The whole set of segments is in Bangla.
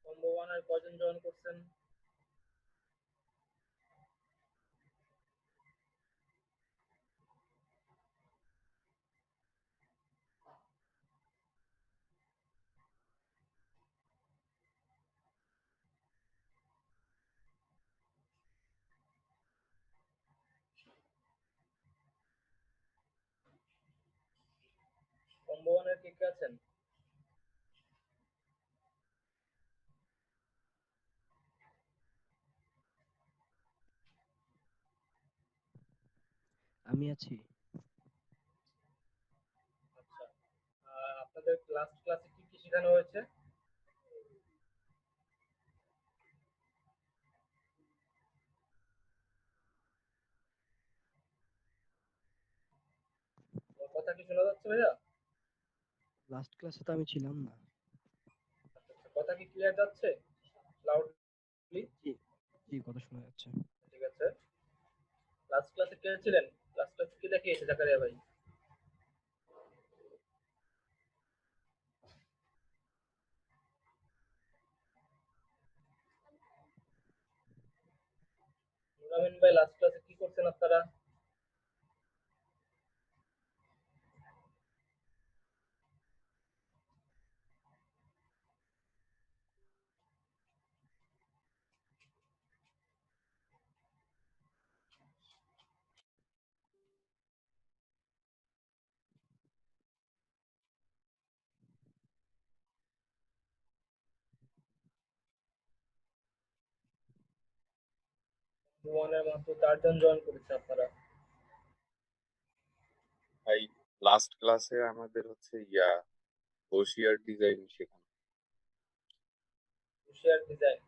কম্বো ওয়ানের কয়জন জয়েন করছেন? কম্বো ওয়ানের কে কে আছেন? আমি আছি। আচ্ছা, আপনাদের লাস্ট ক্লাসে কি কি শেখানো হয়েছে? আমার কথা কি শোনা যাচ্ছে ভাইয়া? লাস্ট ক্লাসে তো আমি ছিলাম না। আচ্ছা, আচ্ছা, কথা কি ক্লিয়ার যাচ্ছে? লাউডলি? জি, জি, কথা শোনা যাচ্ছে। ঠিক আছে। লাস্ট ক্লাসে কে ছিলেন? লাস্ট ক্লাসে কি দেখিয়েছে জাকারিয়া ভাই? নুরামিন ভাই লাস্ট ক্লাসে কি করছেন আপনারা? ওয়ানের মাত্র 4 জন জয়েন করেছে আপনারা। ভাই, লাস্ট ক্লাসে আমাদের হচ্ছে হোশিয়ার ডিজাইন শেখানো। Shear design.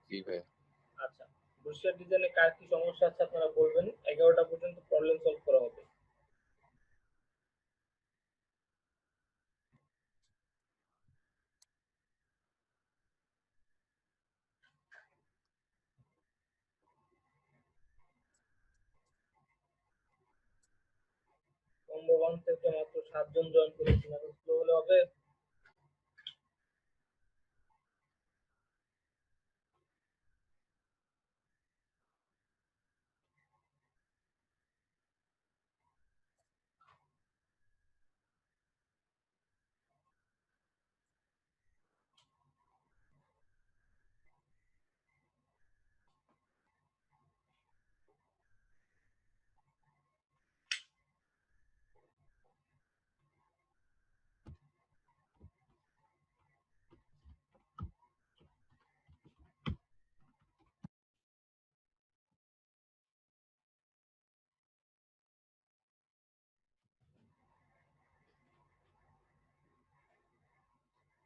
জি ভাই। আচ্ছা, বসিয়ার ডিজাইনে কার কি সমস্যা আছে আপনারা বলবেন, 11টা পর্যন্ত প্রবলেম সলভ করা হবে। কম্বো ওয়ান থেকে মাত্র 7 জন জয়েন করেছেন, আরো স্লো হলে হবে।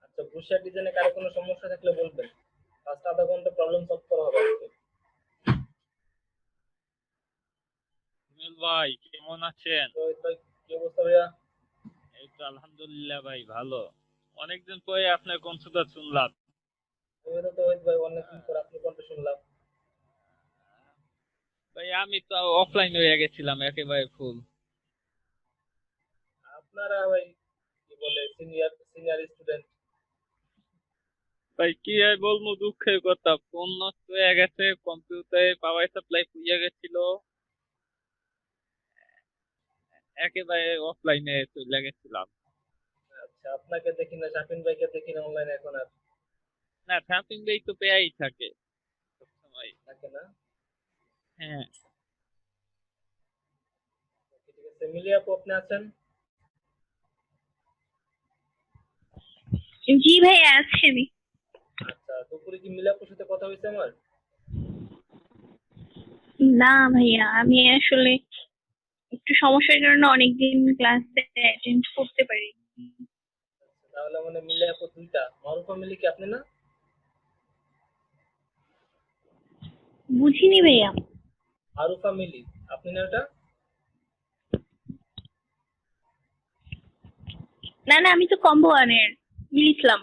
আচ্ছা, বসিয়ার ডিজাইনে কারো কোনো সমস্যা থাকলে বলবেন, ফার্স্ট আধা ঘন্টা প্রবলেম সলভ করা হবে আজকে। সুনীল ভাই কেমন আছেন? তো ভাই, কি অবস্থা ভাইয়া? এই তো আলহামদুলিল্লাহ ভাই ভালো। অনেকদিন পরে আপনার কণ্ঠটা শুনলাম। তুমি তো তৌহিদ ভাই, অনেকদিন পর আপনি কণ্ঠ শুনলাম। ভাই আমি তো অফলাইন হয়ে গেছিলাম একেবারে ফুল। আপনারা ভাই কি বলে, সিনিয়র সিনিয়র স্টুডেন্ট। ভাই কি আর বলবো, দুঃখের কথা, ফোন নষ্ট হয়ে গেছে, কম্পিউটারে পাওয়ার সাপ্লাই ফুরিয়ে গেছিল, একেবারে অফলাইনে চলে গেছিলাম। আচ্ছা, আপনাকে দেখি না, শাফিন ভাইকে দেখি না অনলাইনে এখন আর। না, ট্রাফিক ভাই তো পেয়েই থাকে সবসময়। থাকে না? হ্যাঁ। ঠিক আছে, মিলিয়া আপু আপনি আছেন? জি ভাইয়া আছি আমি। আচ্ছা, দুপুরে কি মিলিয়া আপুর সাথে কথা হয়েছে আমার? না ভাইয়া, আমি আসলে একটু সমস্যার কারণে অনেকদিন ক্লাসে অ্যাটেন্ড করতে পারি। তাহলে মানে মিলিয়া আপু দুইটা, মারুফা মিলি কি আপনি না? বুঝিনি ভাইয়া। মারুফা মিলি আপনি না ওটা? না না, আমি তো কম্বো ওয়ানের ইসলাম।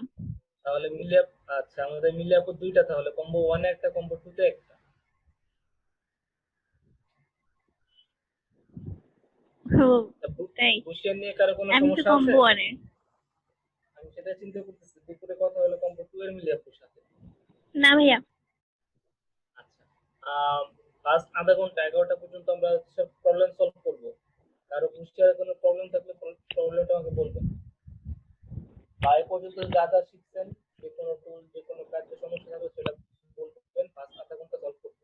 তাহলে মিলিয়া, আচ্ছা আমাদের মিলিয়া আপু দুইটা, তাহলে কম্বো ওয়ানে একটা, কম্বো টু তে একটা। ও তা তাই? বুশিয়ান নিয়ে কারো কোনো আমি তো সমস্যা আছে? কম্বো ওয়ানের। আমি সেটা চিন্তা করতেছি দুপুরে কথা হলো কম্পো 2 এর মিলি আপুর সাথে। না ভাইয়া। আচ্ছা, ফার্স্ট আধা ঘন্টা 11টা পর্যন্ত আমরা হচ্ছে প্রবলেম সলভ করব। কারো ইনস্টারে কোনো প্রবলেম থাকলে প্রবলেমটা আমাকে বলবেন। বা এ পর্যন্ত যা যা শিখছেন, যে কোনো টুল, যে কোনো কাজের সমস্যা থাকলে সেটা বলবেন, ফার্স্ট আধা ঘন্টা সলভ করবো।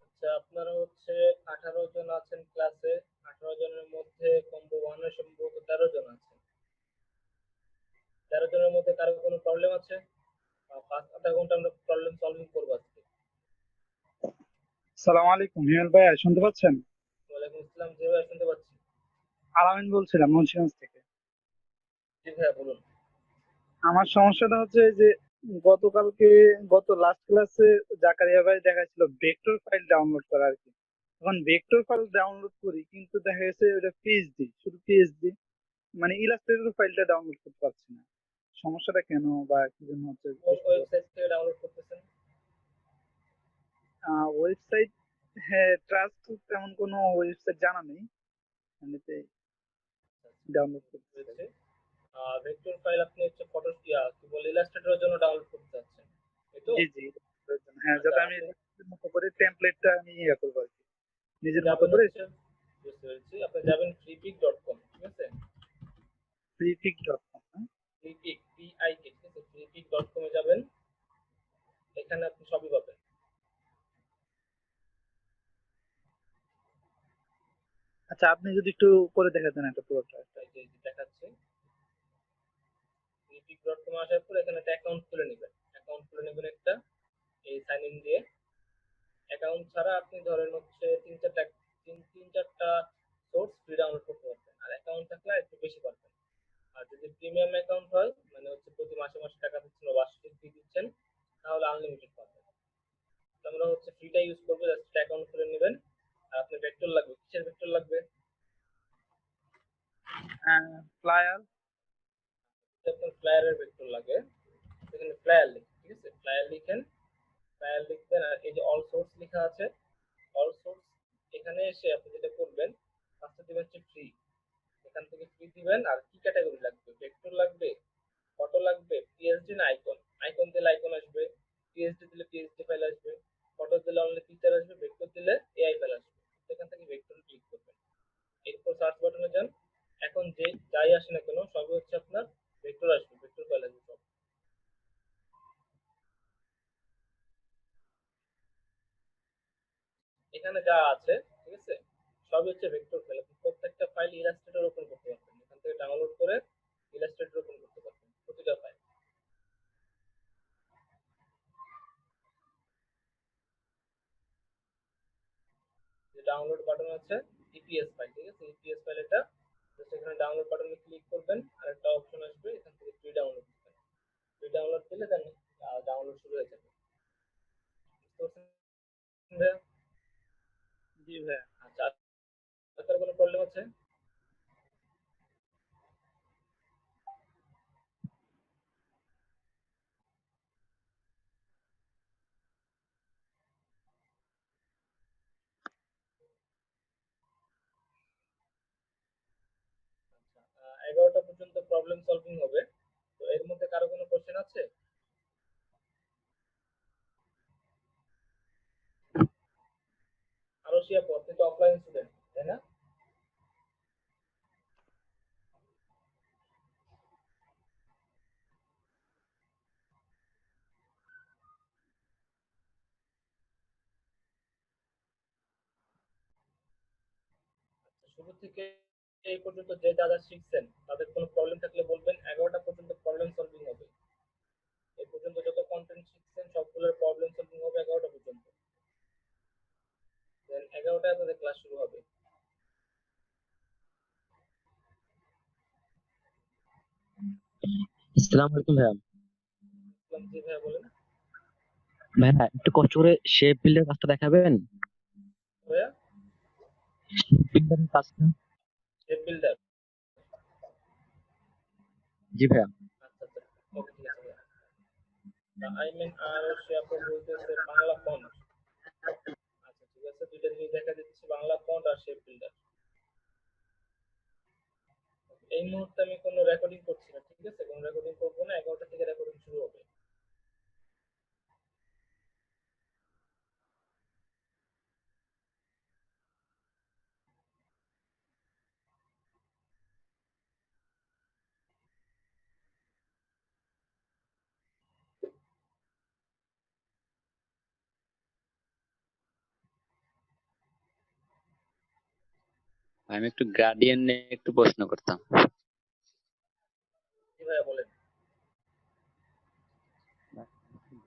আচ্ছা, আপনারা হচ্ছে 18 জন আছেন ক্লাসে। 18 জনের মধ্যে কম্বো 1 এ সম্ভবত 13 জন আছেন। 13 জনের মধ্যে কারো কোনো প্রবলেম আছে? ফার্স্ট আধা ঘন্টা আমরা প্রবলেম সলভিং করবো আজকে। সালাম আলাইকুম হিমেল ভাইয়া, শুনতে পাচ্ছেন? ওয়ালাইকুম আসসালাম, জি ভাইয়া শুনতে পাচ্ছি। আলামিন বলছিলাম মুন্সিগঞ্জ থেকে। জি ভাইয়া বলুন। আমার সমস্যাটা হচ্ছে যে গতকালকে গত লাস্ট ক্লাসে জাকারিয়া ভাই দেখাচ্ছিল ভেক্টর ফাইল ডাউনলোড করা আর কি। এখন ভেক্টর ফাইল ডাউনলোড করি কিন্তু দেখা গেছে ওটা পিএইচডি, শুধু পিএইচডি, মানে ইলাস্ট্রেটর ফাইলটা ডাউনলোড করতে পারছি না। সমস্যাটা কেন বা কি জন্য হচ্ছে কোন ওয়েবসাইট থেকে ডাউনলোড করতেছেন? ওয়েবসাইট, হ্যাঁ ট্রাস্ট তেমন কোনো ওয়েবসাইট জানা নেই, মানে ডাউনলোড করতে রয়েছে ভেক্টর ফাইল। আপনি হচ্ছে ফটো কি বলে ইলাস্ট্রেটরের জন্য ডাউনলোড করতে চাচ্ছেন, এই তো? জি জি, হ্যাঁ, আচ্ছা, যাতে আমি নিজের মতো করে টেমপ্লেটটা আমি ইয়ে করবো আর কি, নিজের মতো যাবেন করে। হচ্ছে, বুঝতে পেরেছি, আপনি যাবেন freepik.com, ঠিক আছে? freepik.com। freepik, PIK, ঠিক আছে? freepik.com এ যাবেন, এখানে আপনি সবই পাবেন। আচ্ছা, আপনি যদি একটু করে দেখাতেন একটা পুরোটা। এই যে দেখাচ্ছি, freepik.com আসার পর এখানে একটা অ্যাকাউন্ট খুলে নেবেন। অ্যাকাউন্ট খুলে নেবেন একটা, এই সাইন ইন দিয়ে। অ্যাকাউন্ট ছাড়া আপনি ধরেন হচ্ছে তিন চারটা সোর্স ফ্রি ডাউনলোড করতে পারবেন, আর অ্যাকাউন্ট থাকলে একটু বেশি পারবেন। আর যদি প্রিমিয়াম অ্যাকাউন্ট হয়, মানে হচ্ছে প্রতি মাসে মাসে টাকা দিচ্ছেন বা বার্ষিক ফি দিচ্ছেন, তাহলে আনলিমিটেড পাবেন। তো আমরা হচ্ছে ফ্রিটা ইউজ করবো, জাস্ট অ্যাকাউন্ট খুলে নেবেন। আর আপনার ভেক্টর লাগবে, কিসের ভেক্টর লাগবে? ফ্লায়ার। আপনার ফ্লায়ারের ভেক্টর লাগে, এখানে ফ্লায়ার লিখেন, ঠিক আছে? ফ্লায়ার লিখেন, ফ্লায়ার লিখবেন। আর এই যে অল সোর্স লেখা আছে, অল সোর্স, এখানে এসে আপনি যেটা করবেন, ফার্স্টে দিবেন হচ্ছে ফ্রি। এখান থেকে ফ্রি দিবেন। আর কি ক্যাটাগরি লাগবে? ভেক্টর লাগবে, ফটো লাগবে, পিএসডি না আইকন? আইকন দিলে আইকন আসবে, পিএসডি দিলে পিএসডি ফাইল আসবে, ফটো দিলে অনলি পিকচার আসবে, ভেক্টর দিলে এআই ফাইল আসবে। এখান থেকে ভেক্টর ক্লিক করবেন, এরপর সার্চ বাটনে যান। এখন যে যাই আসে না কেন সবই হচ্ছে আপনার ভেক্টর আসবে, ভেক্টর ফাইল আসবে সব। এখানে যা আছে, ঠিক আছে, সবই হচ্ছে ভেক্টর ফাইল। আপনি প্রত্যেকটা ফাইল ইলাস্ট্রেটর ওপেন করতে পারবেন, এখান থেকে ডাউনলোড করে ইলাস্ট্রেটর ওপেন করতে পারবেন প্রতিটা ফাইল। যে ডাউনলোড বাটন আছে, ইপিএস ফাইল, ঠিক আছে? ইপিএস ফাইল এটা, জাস্ট এখানে ডাউনলোড বাটনে ক্লিক করবেন, আর একটা অপশন আসবে, এখান থেকে ফ্রি ডাউনলোড দিবেন। ফ্রি ডাউনলোড দিলে দেন ডাউনলোড শুরু হয়ে যাবে। বুঝতে পারছেন ভাইয়া? জি ভাইয়া। আচ্ছা, আপনার কোনো প্রবলেম আছে? আচ্ছা, 11টা পর্যন্ত প্রবলেম সলভিং হবে। তো এর মধ্যে কারো কোনো কোশ্চেন আছে? আরো আপু, আপনি তো অফলাইন স্টুডেন্ট, তাই না? আচ্ছা, শুরু থেকে এই পর্যন্ত যে যা যা শিখছেন, তাদের কোনো প্রবলেম থাকলে বলবেন। 11টা পর্যন্ত প্রবলেম সলভিং হবে। এই পর্যন্ত যত কন্টেন্ট শিখছেন সবগুলোর প্রবলেম সলভিং হবে 11টা পর্যন্ত। দেন 11টায় আপনাদের ক্লাস শুরু হবে। আসসালামু আলাইকুম ভাইয়া। বললাম, জি ভাইয়া বলেন। ভাইয়া একটু কষ্ট করে শেপ বিল্ডের কাজটা দেখাবেন। ভাইয়া শেপ বিল্ডারের কাজটা। শেপ বিল্ডার, জি ভাইয়া। আচ্ছা আচ্ছা, ওকে ঠিক আছে ভাইয়া। আই মিন আর সে আপনি বলতেছে বাংলা ফন্ট। আচ্ছা ঠিক আছে, দুইটা জিনিস দেখা দিচ্ছি, বাংলা ফন্ট আর শেপ বিল্ডার। এই মুহূর্তে আমি কোনো রেকর্ডিং করছি না, ঠিক আছে, কোনো রেকর্ডিং করবো না, 11টা থেকে রেকর্ডিং শুরু হবে। আমি একটু গ্রাডিয়েন্ট নিয়ে একটু প্রশ্ন করতাম। জি ভাইয়া বলেন।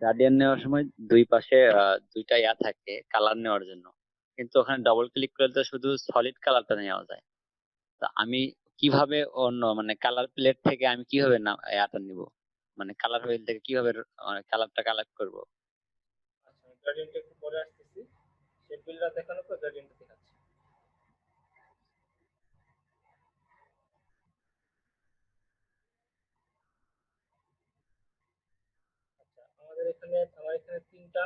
গ্রাডিয়েন্ট নেওয়ার সময় দুই পাশে দুইটা থাকে কালার নেওয়ার জন্য, কিন্তু ওখানে ডবল ক্লিক করলে তো শুধু সলিড কালারটা নেওয়া যায়। তো আমি কিভাবে অন্য মানে কালার প্লেট থেকে আমি কিভাবে না নিব, মানে কালার হুইল থেকে কিভাবে কালারটা কালেক্ট করব? আচ্ছা, গ্রেডিয়েন্ট একটু পরে আসতেছি, শেপ বিল্ডার দেখানোর পর গ্রেডিয়েন্ট দেখাচ্ছি। আচ্ছা, আমার এখানে তিনটা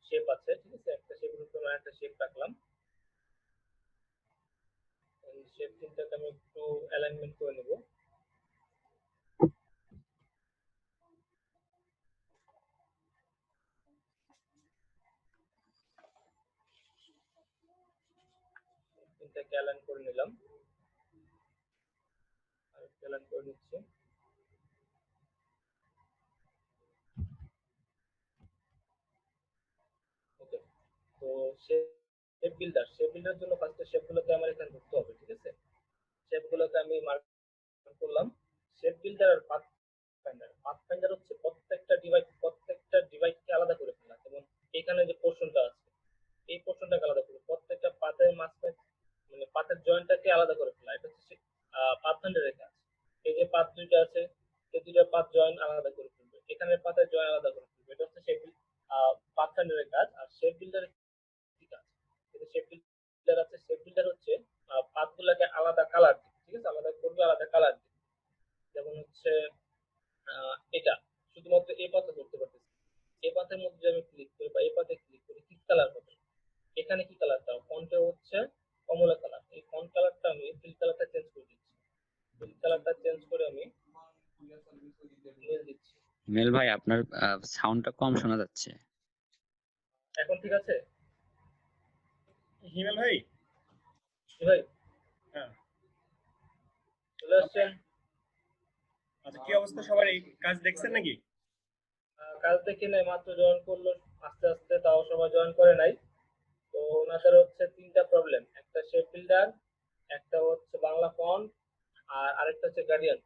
শেপ আছে, ঠিক আছে, একটা শেপের উপর আমি একটা শেপ রাখলাম। এই শেপ তিনটাকে আমি একটু অ্যালাইনমেন্ট করে নেব। তিনটাকে অ্যালাইন করে নিলাম, আর অ্যালাইন করে নিচ্ছি। ওকে, তো শেপ বিল্ডার জন্য ফার্স্টে শেপগুলোকে আমার এখানে ধরতে হবে, ঠিক আছে, শেপগুলোকে আমি মার্ক করলাম। শেপ বিল্ডার আর পাথফাইন্ডার হচ্ছে প্রত্যেকটা ডিভাইসকে আলাদা করে ফেলা। যেমন এখানে যে পোর্শনটা আছে, এই পোর্শনটাকে আলাদা করে প্রত্যেকটা পাতের মাঝখানে, মানে পাতের জয়েন্টটাকে আলাদা করে ফেলা, এটা হচ্ছে পাথফাইন্ডারের কাজ। এই যে পাত দুইটা আছে, এই দুইটা পাত জয়েন্ট আলাদা করে ফেলবে, এখানে পাতের জয়েন্ট আলাদা করে ফেলবে, এটা হচ্ছে পাথফাইন্ডারের কাজ। আর শেপ বিল্ডারের কি কাজ? কিন্তু শেপ বিল্ডার আছে, শেপ বিল্ডার হচ্ছে পাতগুলোকে আলাদা কালার দিবে, ঠিক আছে, আলাদা করবে, আলাদা কালার দিবে। যেমন হচ্ছে এটা শুধুমাত্র এই পাতে করতে পারতেছি, এই পাতের মধ্যে যদি আমি ক্লিক করি বা এই পাতে ক্লিক করি, কি কালার হবে? এখানে কি কালার দাও, ফন্টে হচ্ছে কমলা কালার, এই ফন্ট কালারটা আমি ফিল কালারটা চেঞ্জ করে দিচ্ছি, ফিল কালারটা চেঞ্জ করে আমি নীল দিচ্ছি। মেল ভাই, আপনার সাউন্ডটা কম শোনা যাচ্ছে। এখন ঠিক আছে? হিমেল ভাই, জি ভাই, হ্যাঁ, চলে আসছেন? আচ্ছা কি অবস্থা সবার, এই কাজ দেখছেন নাকি? কাজ দেখি নাই, মাত্র জয়েন করলো, আস্তে আস্তে, তাও সবাই জয়েন করে নাই। তো ওনাদের হচ্ছে তিনটা প্রবলেম, একটা শেপ বিল্ডার, একটা হচ্ছে বাংলা ফন্ট, আর আরেকটা হচ্ছে গার্ডিয়ান।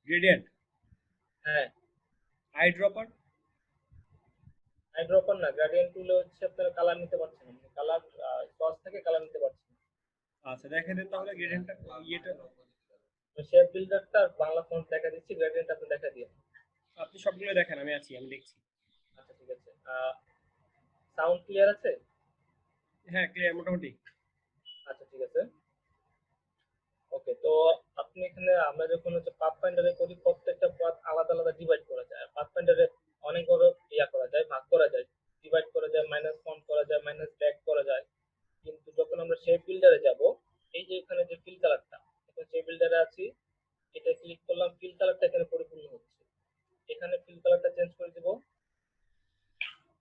গ্রেডিয়েন্ট, হ্যাঁ, আই ড্রপার। আইড্রপার না, গ্রেডিয়েন্ট টুলে হচ্ছে আপনারা কালার নিতে পারছেন না, কালার সস থেকে কালার নিতে পারছেন না। আচ্ছা দেখে দেন তাহলে গ্রেডিয়েন্টটা, ইয়েটা শেপ বিল্ডারটা আর বাংলা ফন্ট দেখা দিচ্ছি, গ্রেডিয়েন্ট আপনি দেখা দিয়ে। আপনি সবগুলো দেখেন, আমি আছি, আমি দেখছি। আচ্ছা ঠিক আছে, সাউন্ড ক্লিয়ার আছে? হ্যাঁ ক্লিয়ার মোটামুটি। আচ্ছা ঠিক আছে, ওকে। তো আপনি এখানে আমরা যখন হচ্ছে পাথফাইন্ডারে করি, প্রত্যেকটা পাথ আলাদা আলাদা ডিভাইড করা যায়, পাথফাইন্ডারে অনেক বড় করা যায়, ভাগ করা যায়, ডিভাইড করা যায়, মাইনাস ফন্ট করা যায়, মাইনাস ব্যাক করা যায়। কিন্তু যখন আমরা শেপ বিল্ডারে যাব, এই যে এখানে যে ফিল কালারটা, এখন শেপ বিল্ডারে আছি, এটা ক্লিক করলাম, ফিল কালারটা এখানে পরিপূর্ণ হচ্ছে, এখানে ফিল কালারটা চেঞ্জ করে দিব,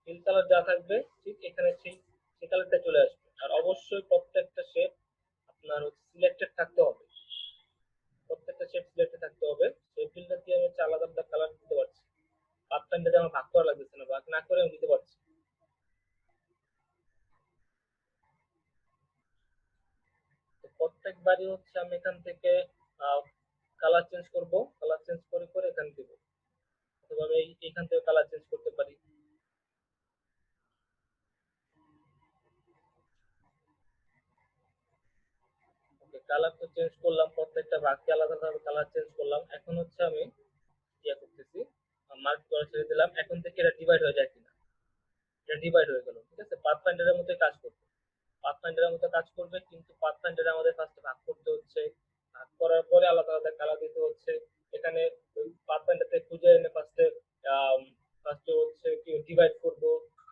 ফিল কালার যা থাকবে ঠিক এখানে সেই সেই কালারটা চলে আসবে। আর অবশ্যই প্রত্যেকটা শেপ আপনার সিলেক্টেড থাকতে হবে, প্রত্যেকটা শেপ সিলেক্টেড থাকতে হবে। শেপ বিল্ডার দিয়ে আমি হচ্ছে আলাদা আলাদা কালার দিতে পারছি, পাথফাইন্ডারে আমার ভাগ করা লাগতেছে না, ভাগ না করে আমি দিতে পারছি। তো প্রত্যেকবারই হচ্ছে আমি এখান থেকে কালার চেঞ্জ করব, কালার চেঞ্জ করে করে এখানে দিব, অথবা আমি এখান থেকে কালার চেঞ্জ করতে পারি। কালার তো চেঞ্জ করলাম, প্রত্যেকটা ভাগকে আলাদা আলাদা কালার চেঞ্জ করলাম। এখন হচ্ছে আমি ইয়ে করতেছি, মার্ক করা ছেড়ে দিলাম। এখন থেকে এটা ডিভাইড হয়ে যায় কিনা, এটা ডিভাইড হয়ে গেল, ঠিক আছে। পাথফাইন্ডারের মধ্যে কাজ করবে, পাথফাইন্ডারের মতো কাজ করবে, কিন্তু পাথফাইন্ডারে আমাদের ফার্স্টে ভাগ করতে হচ্ছে, ভাগ করার পরে আলাদা আলাদা কালার দিতে হচ্ছে। এখানে পাথফাইন্ডারতে খুঁজে এনে ফার্স্টে হচ্ছে কি ডিভাইড করব,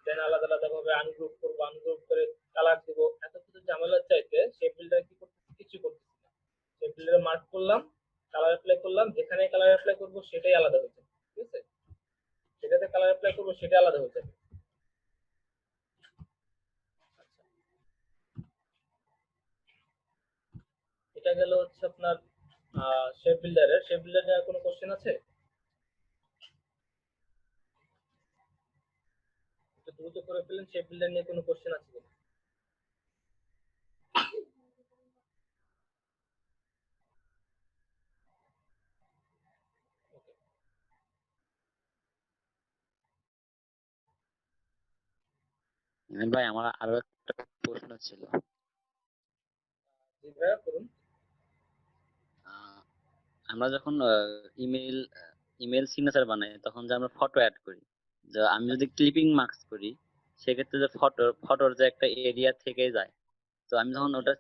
দেন আলাদা আলাদা ভাবে আনগ্রুপ করব, আনগ্রুপ করে কালার দিব। এত কিছু ঝামেলার চাইতে শেপ বিল্ডার কি করতেছি, কিছু করতেছি না। শেপ বিল্ডারে মার্ক করলাম, কালার অ্যাপ্লাই করলাম, যেখানে কালার অ্যাপ্লাই করব সেটাই আলাদা হয়ে যাবে, ঠিক আছে। যেটাতে কালার অ্যাপ্লাই করব সেটা আলাদা হয়ে যাবে। এটা গেল হচ্ছে আপনার শেপ বিল্ডারের। শেপ বিল্ডার নিয়ে কোনো কোশ্চেন আছে? একটু দ্রুত করে ফেলেন, শেপ বিল্ডার নিয়ে কোনো কোশ্চেন আছে কিনা? Okay. ইমরান ভাই, আমার আরো একটা প্রশ্ন ছিল। জি ভাইয়া, করুন। আহ, আমরা যখন ইমেল ইমেল সিগনেচার বানাই, তখন যে আমরা ফটো অ্যাড করি, যে আমি যদি ক্লিপিং মার্কস করি, সেক্ষেত্রে যে ফটোর যে একটা এরিয়া থেকে যায়, তো আমি যখন ওটা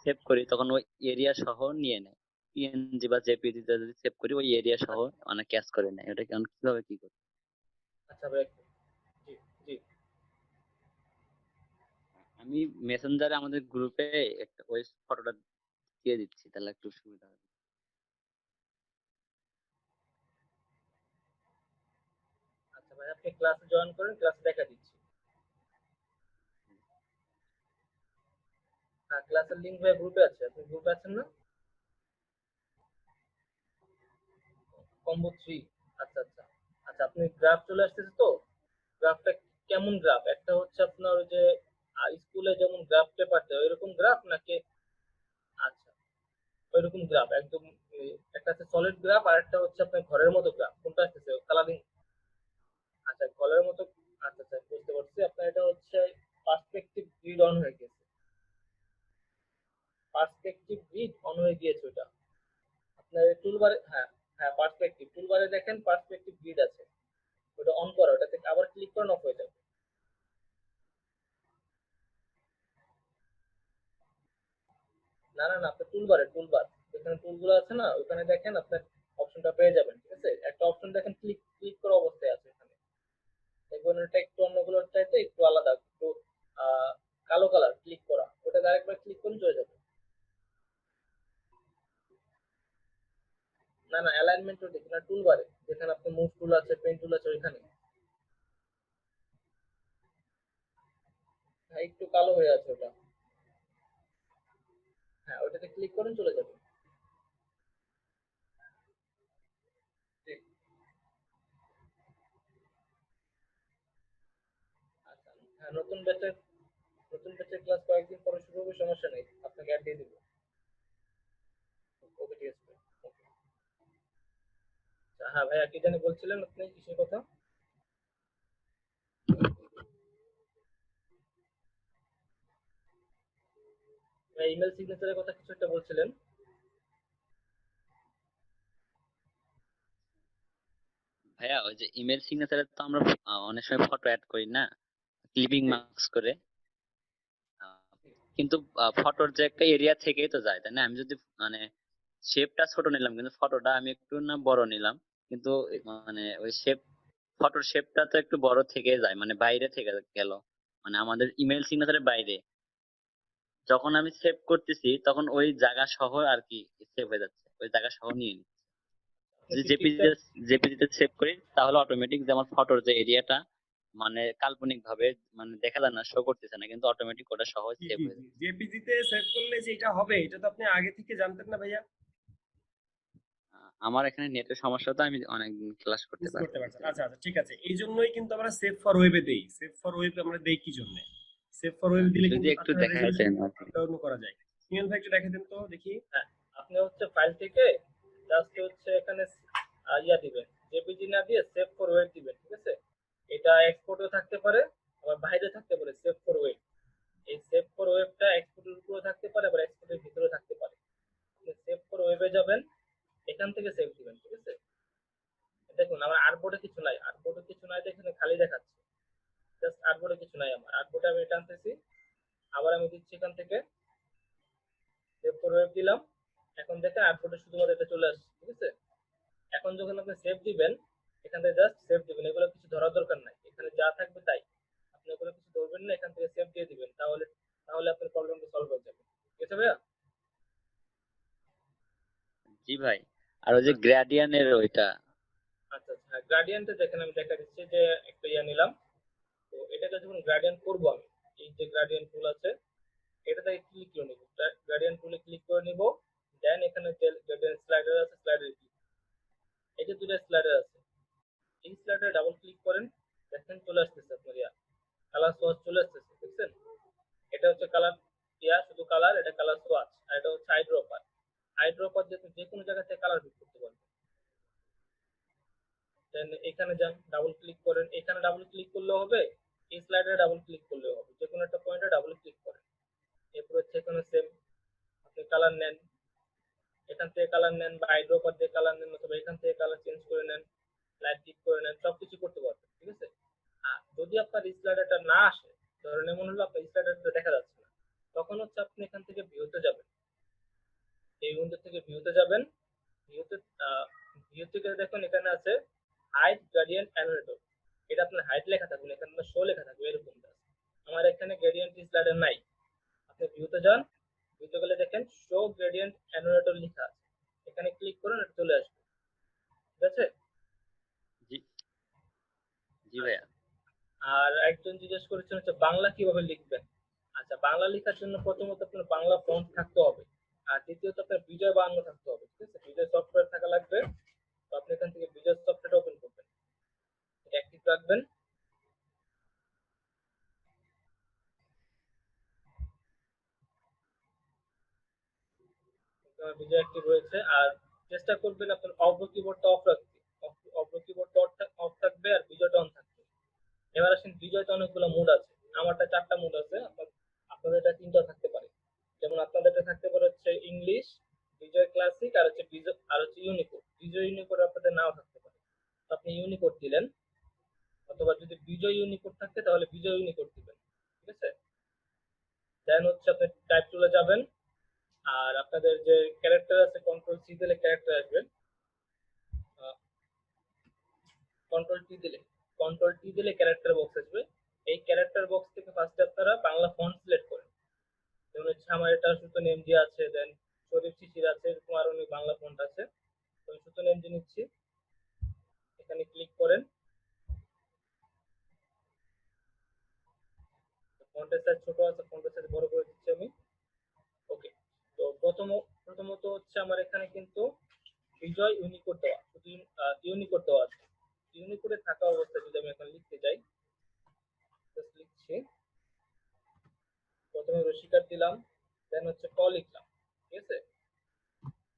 সেভ করি তখন ওই এরিয়া সহ নিয়ে নেয়। পিএনজি বা জেপিজি তে যদি সেভ করি, ওই এরিয়া সহ মানে ক্যাচ করে নেয়। এটা কেমন, কিভাবে কি করি? আচ্ছা ভাইয়া, জি জি। আমি মেসেঞ্জারে আমাদের গ্রুপে একটা ওই ফটোটা দিয়ে দিচ্ছি, তাহলে একটু সুবিধা হবে। আচ্ছা ভাই, আপনি ক্লাসে জয়েন করেন, ক্লাসে দেখা দিচ্ছি। হ্যাঁ, ক্লাসের লিংক ভাই গ্রুপে আছে, আপনি গ্রুপে আছেন না? কম্বো 3। আচ্ছা আচ্ছা আচ্ছা, আপনি গ্রাফ চলে আসতেছে তো? গ্রাফটা কেমন গ্রাফ? একটা হচ্ছে আপনার ওই যে স্কুলে যেমন গ্রাফ পেপার দেয় ওইরকম গ্রাফ নাকি? আচ্ছা, ওইরকম গ্রাফ একদম। একটা আছে সলিড গ্রাফ, আর একটা হচ্ছে আপনার ঘরের মতো গ্রাফ, কোনটা আসতেছে কালারিং? আচ্ছা, ঘরের মতো। আচ্ছা আচ্ছা, বুঝতে পারছি। আপনার এটা হচ্ছে পার্সপেক্টিভ গ্রিড অন হয়ে গেছে, পার্সপেক্টিভ গ্রিড অন হয়ে গিয়েছে ওটা আপনার টুলবারে। হ্যাঁ হ্যাঁ, পার্সপেক্টিভ টুলবারে দেখেন পার্সপেক্টিভ গ্রিড আছে, ওটা অন করা, ওটাতে আবার ক্লিক করেন, অফ হয়ে যাবে। না না না, আপনার টুলবার যেখানে টুলগুলো আছে না, ওখানে দেখেন আপনার অপশনটা পেয়ে যাবেন, ঠিক আছে। একটা অপশন দেখেন ক্লিক ক্লিক করা অবস্থায় আছে এখানে, দেখবেন ওটা একটু অন্যগুলোর চাইতে একটু আলাদা, একটু আহ কালো কালার, ক্লিক করা, ওটা আরেকবার ক্লিক করুন, চলে যাবে। না না, অ্যালাইনমেন্টও দেখুন না, টুলবারে যেখানে আপনার মুভ টুল আছে, পেন টুল আছে, ওইখানে। হ্যাঁ, একটু কালো হয়ে আছে ওটা। হ্যাঁ, ওটাতে ক্লিক করুন, চলে যাবে। ঠিক। আচ্ছা, হ্যাঁ, নতুন ব্যাচের ক্লাস কয়েকদিন পরে শুরু হবে, সমস্যা নেই, আপনাকে অ্যাড দিয়ে দিব। ওকে, ঠিক আছে। ওকে। হ্যাঁ ভাইয়া, কি জানি বলছিলেন আপনি, কিসের কথা? ভাই, ইমেল সিগনেচারের কথা কিছু একটা বলছিলেন। ভাইয়া, ওই যে ইমেল সিগনেচারে তো আমরা অনেক সময় ফটো অ্যাড করি না, ক্লিপিং মার্কস করে। আহ, কিন্তু ফটোর যে একটা এরিয়া থেকেই তো যায়, তাই না? আমি যদি মানে শেপটা ছোট নিলাম, কিন্তু ফটোটা আমি একটু না বড় নিলাম, কিন্তু মানে ওই ফটোর শেপটা তো একটু বড় থেকে যায়, মানে বাইরে থেকে গেল, মানে আমাদের ইমেল সিগনেচারের বাইরে। যখন আমি সেভ করতেছি, তখন ওই জায়গা সহ আর কি সেভ হয়ে যাচ্ছে, ওই জায়গা সহ নিয়ে নিচ্ছে। আপনি যদি কি জেপিজি পিকচার? জেপিজিতে সেভ করি, তাহলে অটোমেটিক যে আমার ফটোর যে এরিয়াটা মানে কাল্পনিক ভাবে মানে দেখা যায় না, শো করতেছে না, কিন্তু অটোমেটিক ওটা সহজ জি সেভ জি হয়ে জি, যাচ্ছে। জেপিজি তে সেভ করলে যে এটা হবে, এটা তো আপনি আগে থেকে জানতেন না ভাইয়া? আমার এখানে নেটের সমস্যা, তো আমি অনেক ক্লাস করতে মিস করতে পারতেছি পারছেন। না। আচ্ছা আচ্ছা, ঠিক আছে। এই জন্যই কিন্তু আমরা সেভ ফর ওয়েবে দেই। সেভ ফর ওয়েব আমরা দেই কি জন্য? সেভ ফর ওয়েব দিলে যদি কিন্তু একটু আপনার রেজোলিউশন দেখাইতেন আর কি। আপ ডাউন করা যায়। ইমেল ভাই একটু দেখে দেন তো দেখি। হ্যাঁ, আপনি হচ্ছে ফাইল থেকে জাস্ট হচ্ছে এখানে ইয়া দিবেন, জেপিজি না দিয়ে সেভ ফর ওয়েব দিবেন, ঠিক আছে। এটা এক্সপোর্টও থাকতে পারে, আবার বাইরে থাকতে পারে সেভ ফর ওয়েব। এই সেভ ফর ওয়েবটা এক্সপোর্টের উপরে থাকতে পারে, আবার এক্সপোর্টের ভিতরে থাকতে পারে। সেভ ফর ওয়েব দিলাম। এখন দেখেন আউটপুটে শুধুমাত্র এটা চলে আসছে, ঠিক আছে। এখন যখন আপনি সেভ দিবেন, এখান থেকে জাস্ট সেভ দিবেন, এগুলো কিছু ধরার দরকার নাই, এখানে যা থাকবে তাই। আপনি এগুলো কিছু ধরবেন না, এখান থেকে সেভ দিয়ে দিবেন, তাহলে তাহলে আপনার প্রবলেমটা সলভ হয়ে যাবে, ঠিক আছে ভাইয়া? জি ভাই। আর ওই যে গ্রেডিয়ানের ওইটা আচ্ছা আচ্ছা, গ্রাডিয়েন্টে দেখেন আমি দেখা দিচ্ছি যে একটা ইয়া নিলাম। তো এটাকে যখন গ্রাডিয়েন্ট করবো আমি, এই যে গ্রাডিয়েন্ট টুল আছে, এটা থেকে ক্লিক করে নিব, গ্রাডিয়েন্ট টুলে ক্লিক করে নিব। দেন এখানে যে গ্রেডিয়েন্ট স্লাইডার আছে, স্লাইডারে ক্লিক, এই যে দুটো স্লাইডার আছে, এই স্লাইডারে ডাবল ক্লিক করেন, দেখেন চলে আসতেছে আপনার ইয়া কালার সোয়াচ চলে আসতেছে, দেখছেন? এটা হচ্ছে কালার ইয়া, শুধু কালার, এটা কালার সোয়াচ, আর এটা হচ্ছে আইড্রপার। আইড্রপার যে কোনো জায়গা থেকে কালার পিক করতে পারবেন। দেন এখানে যান, ডাবল ক্লিক করেন, এখানে ডাবল ক্লিক করলেও হবে, এই স্লাইডারে ডাবল ক্লিক করলেও হবে, যে কোনো একটা পয়েন্টে ডাবল ক্লিক করেন। এরপর হচ্ছে এখানে সেম, আপনি কালার নেন, এখান থেকে কালার নেন, বা আইড্রপার দিয়ে কালার নেন, অথবা এখান থেকে কালার চেঞ্জ করে নেন, লাইট ক্লিক করে নেন, সবকিছু করতে পারবেন, ঠিক আছে। আর যদি আপনার স্লাইডারটা না আসে, ধরেন এমন হলো আপনার স্লাইডারটা দেখা যাচ্ছে না, তখন হচ্ছে আপনি এখান থেকে ভিউতে যাবেন, এই উইন্ডো থেকে ভিউতে যাবেন। ভিউতে ভিউ থেকে দেখুন এখানে আছে হাইড গ্রেডিয়েন্ট অ্যানোটেটর, এটা আপনার হাইড লেখা থাকবে না, এখানে শো লেখা থাকবে, এরকম আমার এখানে গ্রেডিয়েন্ট স্লাইডার নাই। আপনি ভিউতে যান, ভিউতে গেলে দেখেন শো গ্রেডিয়েন্ট অ্যানোটেটর লেখা আছে, এখানে ক্লিক করুন, এটা চলে আসবে, ঠিক আছে। জি জি ভাইয়া। আর একজন জিজ্ঞেস করেছেন হচ্ছে বাংলা কিভাবে লিখবেন। আচ্ছা, বাংলা লেখার জন্য প্রথমত আপনার বাংলা ফন্ট থাকতে হবে, আর দ্বিতীয়ত আপনার বিজয় বাংলা থাকতে হবে, ঠিক আছে। বিজয় সফটওয়্যার থাকা লাগবে। তো আপনি এখান থেকে বিজয় সফটওয়্যার ওপেন করবেন, অ্যাক্টিভ রাখবেন। বিজয় অ্যাক্টিভ রয়েছে। আর চেষ্টা করবেন আপনার অব্র কিবোর্ডটা অফ রাখতে, অব্র কিবোর্ডটা অফ থাকবে আর বিজয়টা অন থাকবে। এবার আসেন, বিজয়তে অনেকগুলো মুড আছে, আমারটা 4টা মুড আছে, আপনাদের এটা 3টা থাকতে পারে। যেমন আপনাদেরটা থাকতে পারে হচ্ছে ইংলিশ, বিজয় ক্লাসিক, আর হচ্ছে বিজয়, আর হচ্ছে ইউনিকোড। বিজয় ইউনিকোড আপনাদের নাও থাকতে পারে, তো আপনি ইউনিকোড দিলেন, অথবা যদি বিজয় ইউনিকোড থাকে তাহলে বিজয় ইউনিকোড দিবেন, ঠিক আছে। দেন হচ্ছে আপনি টাইপ টুলে যাবেন, আর আপনাদের যে ক্যারেক্টার আছে, কন্ট্রোল সি দিলে ক্যারেক্টার আসবে, কন্ট্রোল টি দিলে ক্যারেক্টার বক্স আসবে। এই ক্যারেক্টার বক্স থেকে ফার্স্টে আপনারা বাংলা ফন্ট সিলেক্ট করেন, যেমন হচ্ছে আমার এটা সুতন এমজি আছে, দেন শরীফ শিশির আছে, এরকম আরো অনেক বাংলা ফন্ট আছে। তো আমি সুতন এমজি নিচ্ছি, এখানে ক্লিক করেন, ফন্টের সাইজ ছোট আছে, ফন্টের সাইজ বড় করে দিচ্ছি আমি। ওকে। তো প্রথমত হচ্ছে আমার এখানে কিন্তু বিজয় ইউনিকোড দেওয়া, শুধু ইউনিকোড দেওয়া আছে। ইউনিকোডে থাকা অবস্থায় যদি আমি এখন লিখতে যাই, জাস্ট লিখছি, প্রথমে রসিকার দিলাম, দেন হচ্ছে ক লিখলাম, ঠিক আছে।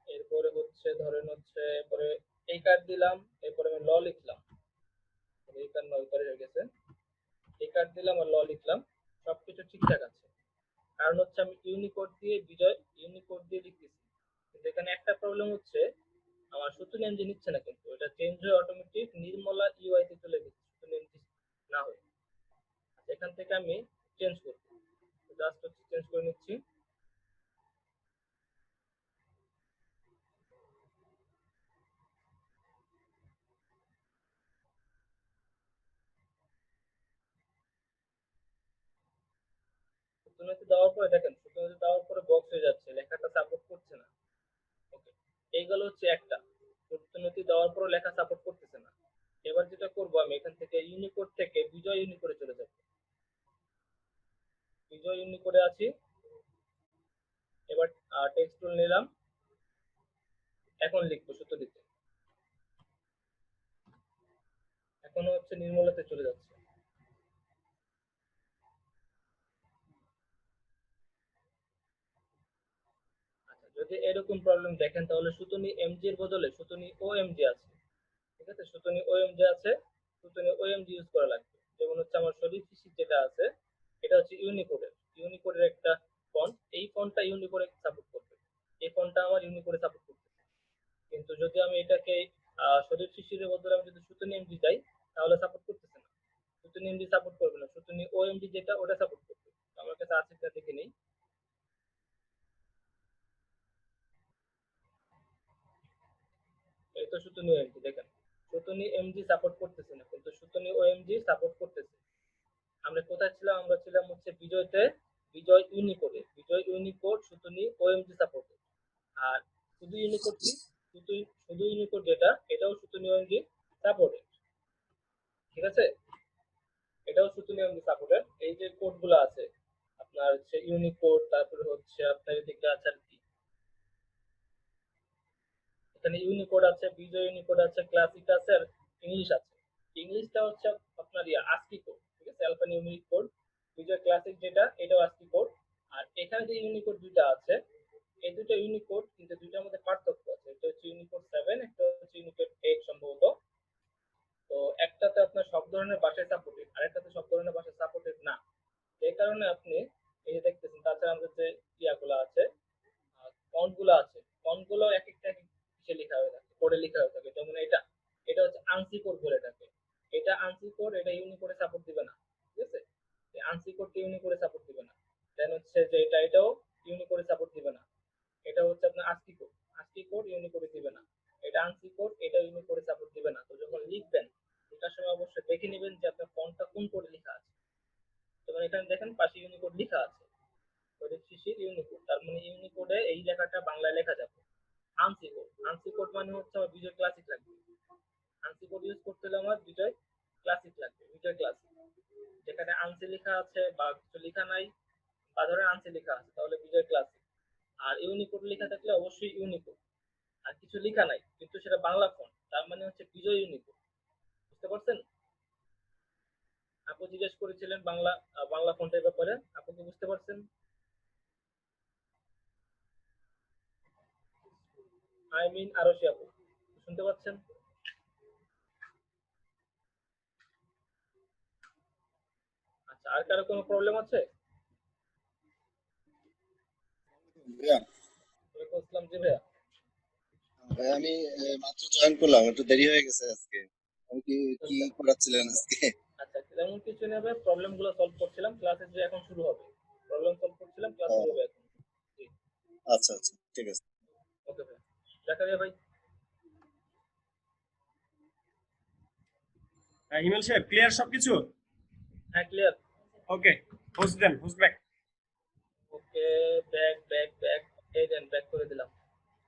এরপরে হচ্ছে ধরেন হচ্ছে পরে এই কার্ড দিলাম, এরপরে আমি ল লিখলাম, এই কার্ড নয় করে হয়ে গেছে, এই কার্ড দিলাম আর ল লিখলাম, সবকিছু ঠিকঠাক আছে। কারণ হচ্ছে আমি ইউনিকোড দিয়ে বিজয় ইউনিকোড দিয়ে লিখতেছি, কিন্তু এখানে একটা প্রবলেম হচ্ছে, আমার সুতুন এমজি নিচ্ছে না, কিন্তু এটা চেঞ্জ হয়ে অটোমেটিক নির্মলা ইউআই তে চলে গেছে, সুতুন এমজি না হয়ে। আচ্ছা, এখান থেকে আমি চেঞ্জ করব, জাস্ট হচ্ছে চেঞ্জ করে নিচ্ছি। সুতুনেতে দেওয়ার পরে দেখেন, সুতুনেতে দেওয়ার পরে বক্স হয়ে যাচ্ছে, লেখাটা সাপোর্ট করছে না। ওকে, এইগুলো হচ্ছে একটা, সুতুনেতে দেওয়ার পরে লেখা সাপোর্ট করতেছে না। এবার যেটা করব, আমি এখান থেকে ইউনিকোড থেকে বিজয় ইউনিকোডে চলে যাব, বিজয় ইউনিকোডে আছি। এবার টেক্সট টুল নিলাম, এখন লিখবো সুতুলিতে, এখনো হচ্ছে নির্মলাতে চলে যাচ্ছে। আচ্ছা, যদি এরকম প্রবলেম দেখেন তাহলে সুতনি এমজি এর বদলে সুতনি ও এমজি আছে, ঠিক আছে, সুতনি ও এমজি আছে, সুতনি ও এমজি ইউজ করা লাগবে। যেমন হচ্ছে আমার শরীফ শিশির যেটা আছে, এটা হচ্ছে ইউনিকোডের একটা ফন্ট, এই ফন্টটা ইউনিকোডে সাপোর্ট করবে, এই ফন্টটা আমার ইউনিকোডে সাপোর্ট করবে। কিন্তু যদি আমি এটাকে শরীফ শিশিরের বদলে আমি যদি সুতনি এমজি যাই, তাহলে সাপোর্ট করতেছে না, সুতনি এমজি সাপোর্ট করবে না, সুতনি ও এমজি যেটা ওটা সাপোর্ট করবে। তো আমার কাছে আছে কিনা দেখে নেই। তো সুতনি ওএমজি দেখেন, সুতনি এমজি সাপোর্ট করতেছে না, কিন্তু সুতনি ওএমজি সাপোর্ট করতেছে। আমরা কোথায় ছিলাম? আমরা ছিলাম হচ্ছে বিজয়তে, বিজয় ইউনিকোডে, বিজয় ইউনিকোড সুতনি ওএমজি সাপোর্ট। আর শুধু ইউনিকোড কি, শুধু শুধু ইউনিকোড যেটা, এটাও সুতনি ওএমজি সাপোর্টেড। ঠিক আছে, এটাও সুতনি ওএমজি সাপোর্টেড। এই যে কোডগুলো আছে আপনার হচ্ছে ইউনিকোড, তারপরে হচ্ছে আপনার এদিকে আছে আর কি, এখানে ইউনিকোড আছে, বিজয় ইউনিকোড আছে, ক্লাসিক আছে, আর ইংলিশ আছে। ইংলিশটা হচ্ছে আপনার আস্কি কোড, ঠিক আছে, অ্যালফানিউমেরিক কোড। বিজয় ক্লাসিক যেটা, এটাও আস্কি কোড। আর এখানে যে ইউনিকোড দুইটা আছে, এই দুটো ইউনিকোড, কিন্তু দুইটার মধ্যে পার্থক্য আছে। এটা হচ্ছে ইউনিকোড 7, একটা হচ্ছে ইউনিকোড 8 সম্ভবত। তো একটাতে আপনার সব ধরনের ভাষায় সাপোর্টেড, আর একটাতে সব ধরনের ভাষায় সাপোর্টেড না। এই কারণে আপনি এই যে দেখতেছেন, তাছাড়া আমাদের যে ইয়াগুলো আছে, ফন্ট গুলো আছে, ফন্ট গুলো এক একটা এক কিসে লেখা হয়ে থাকে, কোডে লেখা হয়ে থাকে। যেমন এটা, এটা হচ্ছে আনসি কোড বলে থাকে। এটা আনসি কোড, এটা ইউনিকোডে সাপোর্ট দিবে না। ঠিক আছে, এই আনসি কোডকে ইউনিকোডে সাপোর্ট দিবে না। দেন হচ্ছে যে এটাও ইউনিকোডে সাপোর্ট দিবে না। এটা হচ্ছে আপনার আস্কি কোড, আস্কি কোড ইউনিকোডে দিবে না। এটা আনসি কোড, এটা ইউনিকোডে সাপোর্ট দিবে না। তো যখন লিখবেন, লেখার সময় অবশ্যই দেখে নেবেন যে আপনার ফন্টটা কোন কোডে লেখা আছে। যেমন এখানে দেখেন পাশে ইউনিকোড লেখা আছে, শিশির ইউনিকোড, তার মানে ইউনিকোডে এই লেখাটা বাংলায় লেখা যাবে। আনসি কোড, আনসি কোড মানে হচ্ছে আমার বিজয় ক্লাসিক লাগবে। আনসি কোড ইউজ করতে হলে আমার বিজয় ক্লাসিক লাগবে, বিজয় ক্লাসিক। যেখানে আনসি লেখা আছে বা কিছু লেখা নাই, বা ধরেন আনসি লেখা আছে, তাহলে বিজয় ক্লাসিক। আর ইউনিকোড লেখা থাকলে অবশ্যই ইউনিকোড। আর কিছু লেখা নাই কিন্তু সেটা বাংলা ফন্ট, তার মানে হচ্ছে বিজয় ইউনিকোড। বুঝতে পারছেন? আপু জিজ্ঞেস করেছিলেন বাংলা বাংলা ফন্টের ব্যাপারে, আপু কি বুঝতে পারছেন? আই মিন আরশি আপু, শুনতে পাচ্ছেন? আচ্ছা, আর কারো কোনো প্রবলেম আছে? ভাইয়া, ওয়ালাইকুম আসসালাম, জি ভাইয়া। ভাই আমি মাত্র জয়েন করলাম, একটু দেরি হয়ে গেছে আজকে। আমি কি কি করাচ্ছিলেন আজকে? আচ্ছা, তেমন কিছু নেবে, প্রবলেম গুলো সলভ করছিলাম, ক্লাসে যে এখন শুরু হবে, প্রবলেম সলভ করছিলাম, ক্লাস ও, শুরু হবে এখন। জি, আচ্ছা আচ্ছা, ঠিক আছে। ওকে ভাই, জাকারিয়া ভাই। হিমেল সাহেব, ক্লিয়ার সবকিছু? হ্যাঁ, ক্লিয়ার। ওকে, হোস্ট দেন, হোস্ট ব্যাক। ওকে, ব্যাক ব্যাক ব্যাক, এই দেন ব্যাক করে দিলাম।